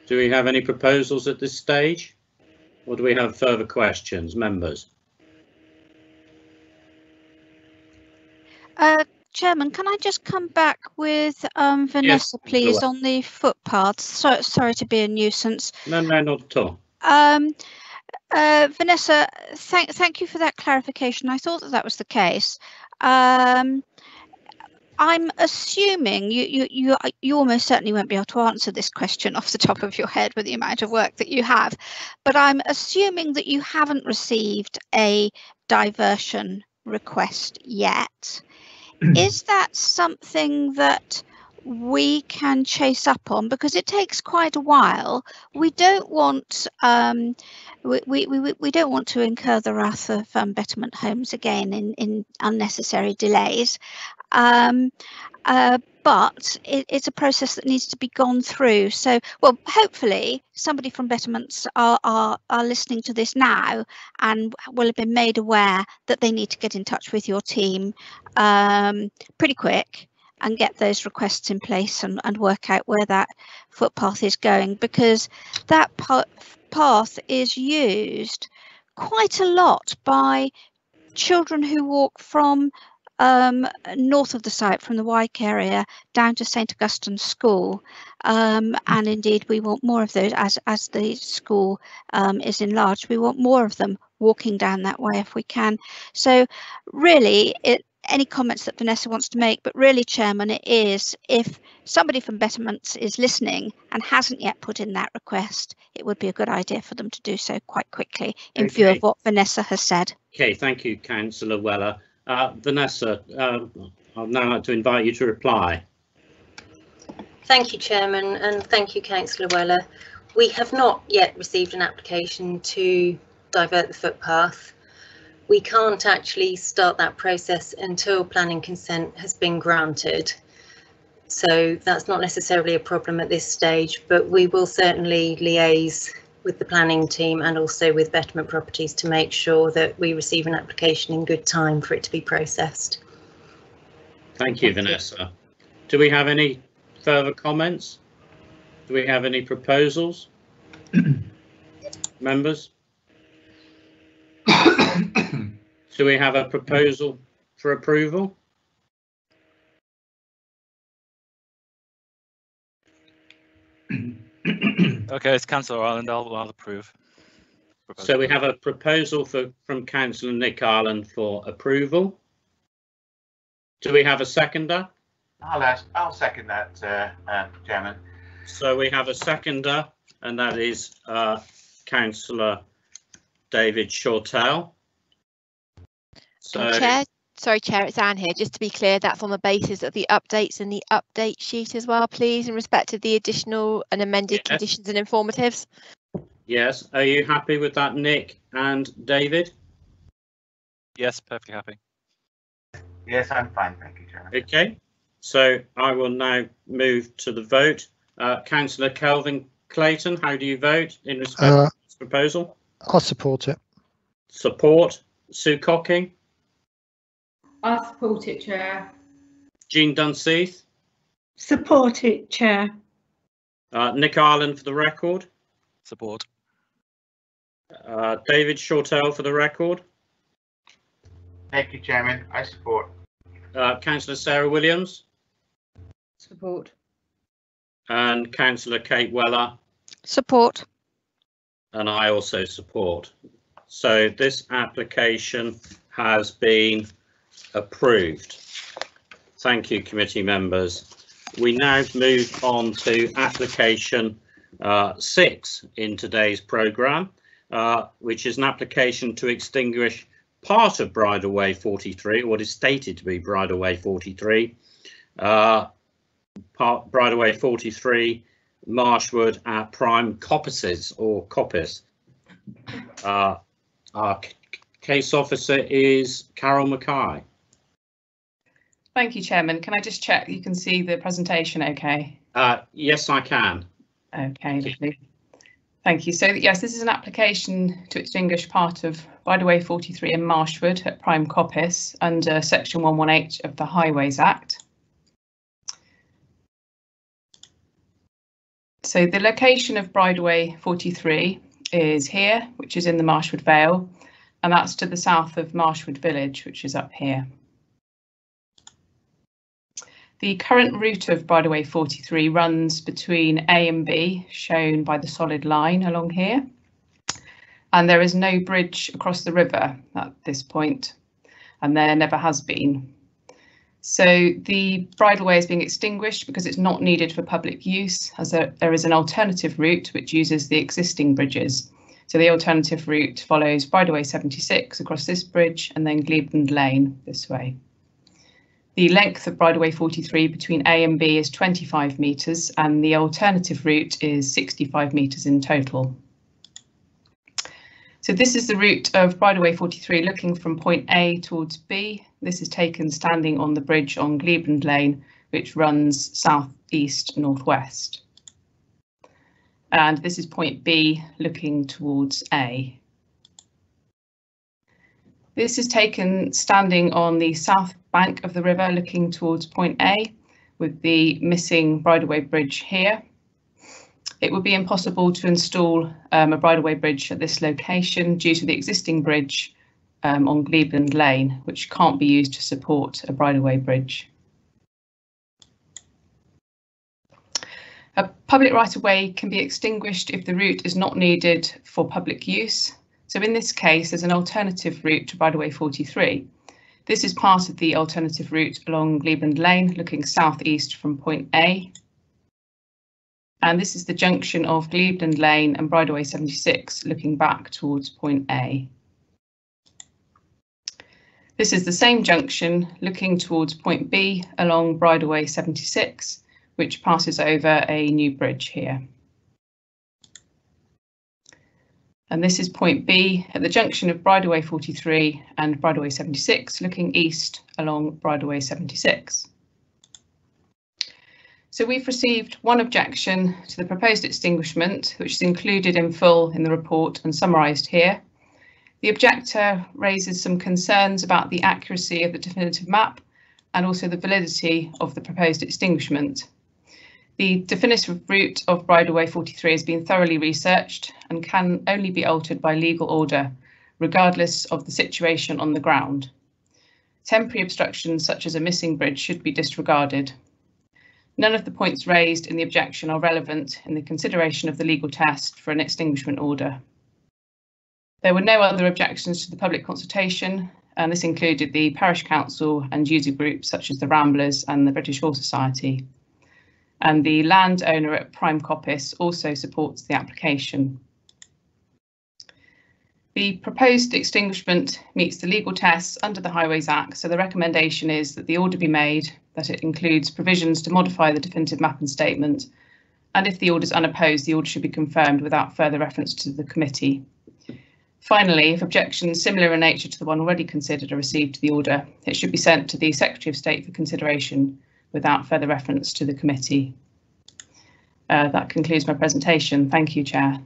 Speaker 1: Do we have any proposals at this stage, or do we have further questions, members?
Speaker 8: Chairman, can I just come back with Vanessa, yes, please, on the footpaths? Sorry to be a nuisance.
Speaker 1: No, not at all.
Speaker 8: Vanessa, thank you for that clarification. I thought that was the case. I'm assuming you almost certainly won't be able to answer this question off the top of your head with the amount of work that you have, but I'm assuming that you haven't received a diversion request yet. Is that something that we can chase up on, because it takes quite a while? We don't want we don't want to incur the wrath of Betterment Homes again in unnecessary delays, but it's a process that needs to be gone through. So, well, hopefully somebody from Betterments are listening to this now and will have been made aware that they need to get in touch with your team pretty quick and get those requests in place and work out where that footpath is going, because that path is used quite a lot by children who walk from north of the site, from the Wyke area down to St Augustine's School, and indeed we want more of those as the school is enlarged. We want more of them walking down that way if we can. So really any comments that Vanessa wants to make, but really, Chairman, it is if somebody from Betterments is listening and hasn't yet put in that request, it would be a good idea for them to do so quite quickly in view of what Vanessa has said.
Speaker 1: Okay, thank you, Councillor Weller. Vanessa, I'd now like to invite you to reply.
Speaker 15: Thank you, Chairman, and thank you, Councillor Weller. We have not yet received an application to divert the footpath. We can't actually start that process until planning consent has been granted. So that's not necessarily a problem at this stage, but we will certainly liaise with the planning team and also with Betterment Properties to make sure that we receive an application in good time for it to be processed.
Speaker 1: Thank you, Vanessa. Do we have any further comments? Do we have any proposals? Members? Do we have a proposal for approval?
Speaker 7: Okay, it's Councillor Ireland. I'll approve.
Speaker 1: So we have a proposal from Councillor Nick Ireland for approval. Do we have a seconder?
Speaker 5: I'll second that, Chairman.
Speaker 1: So we have a seconder, and that is Councillor David Shortell. So,
Speaker 16: Chair, sorry, Chair, it's Anne here. Just to be clear, that's on the basis of the updates in the update sheet as well, please, in respect of the additional and amended conditions and informatives.
Speaker 1: Yes. Are you happy with that, Nick and David?
Speaker 7: Yes, perfectly happy.
Speaker 5: Yes, I'm fine. Thank you, Chairman.
Speaker 1: Okay. So I will now move to the vote. Councillor Kelvin Clayton, how do you vote in respect of this proposal?
Speaker 12: I support it.
Speaker 1: Support. Sue Cocking?
Speaker 10: I support it, Chair.
Speaker 1: Jean Dunseith?
Speaker 11: Support it, Chair.
Speaker 1: Nick Ireland for the record?
Speaker 7: Support.
Speaker 1: David Shortell for the record?
Speaker 5: Thank you, Chairman. I support.
Speaker 1: Councillor Sarah Williams?
Speaker 3: Support.
Speaker 1: And Councillor Kate Weller?
Speaker 8: Support.
Speaker 1: And I also support. So this application has been approved. Thank you, committee members. We now move on to application 6 in today's programme, which is an application to extinguish part of Bridleway 43, what is stated to be Bridleway 43, Bridleway 43, Marshwood at Prime Coppices or Coppice. Our case officer is Carol Mackay.
Speaker 17: Thank you, Chairman. Can I just check you can see the presentation okay?
Speaker 1: Yes, I can.
Speaker 17: Okay, lovely. Thank you. So yes, this is an application to extinguish part of Bridleway 43 in Marshwood at Prime Coppice under Section 118 of the Highways Act. So the location of Bridleway 43 is here, which is in the Marshwood Vale, and that's to the south of Marshwood Village, which is up here. The current route of Bridleway 43 runs between A and B, shown by the solid line along here, and there is no bridge across the river at this point, and there never has been. So the bridleway is being extinguished because it's not needed for public use, as there is an alternative route which uses the existing bridges. So the alternative route follows Bridleway 76 across this bridge and then Glebland Lane this way. The length of Bridleway 43 between A and B is 25 metres and the alternative route is 65 metres in total. So this is the route of Bridleway 43 looking from point A towards B. This is taken standing on the bridge on Glebland Lane, which runs south-east northwest. And this is point B looking towards A. This is taken standing on the south bank of the river looking towards point A with the missing Bridleway bridge here. It would be impossible to install a bridleway bridge at this location due to the existing bridge on Glebland Lane, which can't be used to support a bridleway bridge. A public right-of-way can be extinguished if the route is not needed for public use. So in this case, there's an alternative route to Bridleway 43. This is part of the alternative route along Glebland Lane, looking southeast from point A. And this is the junction of Glebland Lane and Bridleway 76, looking back towards point A. This is the same junction looking towards point B along Bridleway 76, which passes over a new bridge here. And this is point B at the junction of Bridleway 43 and Bridleway 76, looking east along Bridleway 76. So we've received one objection to the proposed extinguishment, which is included in full in the report and summarised here. The objector raises some concerns about the accuracy of the definitive map and also the validity of the proposed extinguishment. The definitive route of Bridleway 43 has been thoroughly researched and can only be altered by legal order, regardless of the situation on the ground. Temporary obstructions such as a missing bridge should be disregarded. None of the points raised in the objection are relevant in the consideration of the legal test for an extinguishment order. There were no other objections to the public consultation, and this included the Parish Council and user groups such as the Ramblers and the British Law Society. And the landowner at Prime Coppice also supports the application. The proposed extinguishment meets the legal tests under the Highways Act, so the recommendation is that the order be made, that it includes provisions to modify the definitive map and statement, and if the order is unopposed, the order should be confirmed without further reference to the committee. Finally, if objections similar in nature to the one already considered are received to the order, it should be sent to the Secretary of State for consideration without further reference to the committee. That concludes my presentation. Thank you, Chair.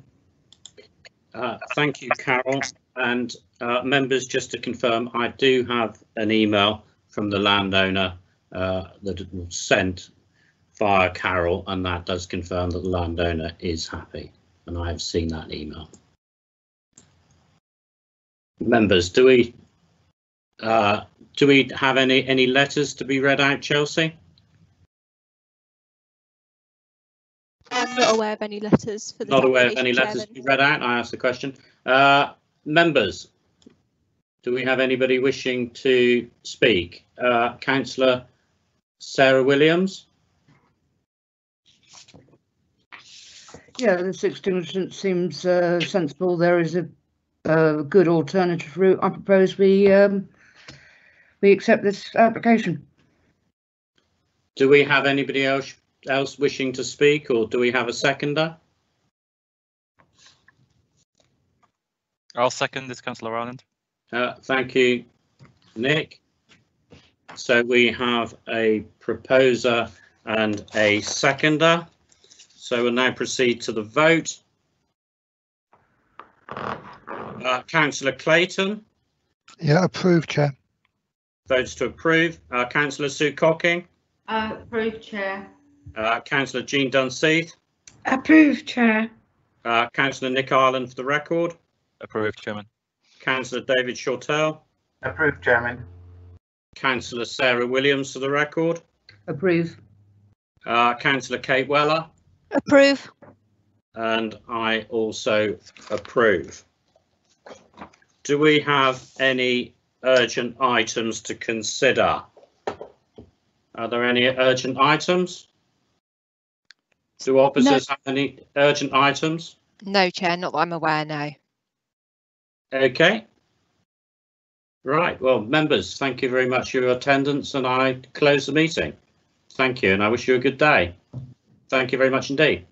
Speaker 1: Thank you, Carol. And members, just to confirm, I do have an email from the landowner that was sent via Carol, and that does confirm that the landowner is happy, and I have seen that email. Members, do we have any letters to be read out, Chelsea?
Speaker 4: I'm not aware of any letters for the
Speaker 1: Not aware of any
Speaker 4: Chairman.
Speaker 1: letters to be read out. I asked the question. Members, do we have anybody wishing to speak? Councillor Sarah Williams.
Speaker 3: Yeah, this extinguishment seems sensible. There is a good alternative route. I propose we accept this application.
Speaker 1: Do we have anybody else wishing to speak, or do we have a seconder?
Speaker 7: I'll second this, Councillor Ireland.
Speaker 1: Thank you, Nick. So we have a proposer and a seconder. So we'll now proceed to the vote. Councillor Clayton.
Speaker 12: Yeah, approved, Chair.
Speaker 1: Votes to approve. Councillor Sue Cocking.
Speaker 10: Approved, Chair.
Speaker 1: Councillor Jean Dunseith.
Speaker 11: Approved, Chair.
Speaker 1: Councillor Nick Ireland for the record.
Speaker 7: Approved, Chairman.
Speaker 1: Councillor David Shortell.
Speaker 5: Approved, Chairman.
Speaker 1: Councillor Sarah Williams for the record.
Speaker 3: Approve.
Speaker 1: Councillor Kate Weller.
Speaker 16: Approve.
Speaker 1: And I also approve. Do we have any urgent items to consider? Are there any urgent items? Do officers have any urgent items?
Speaker 16: No, Chair, not that I'm aware, no.
Speaker 1: Okay. Right, well, members, thank you very much for your attendance, and I close the meeting. Thank you, and I wish you a good day. Thank you very much indeed.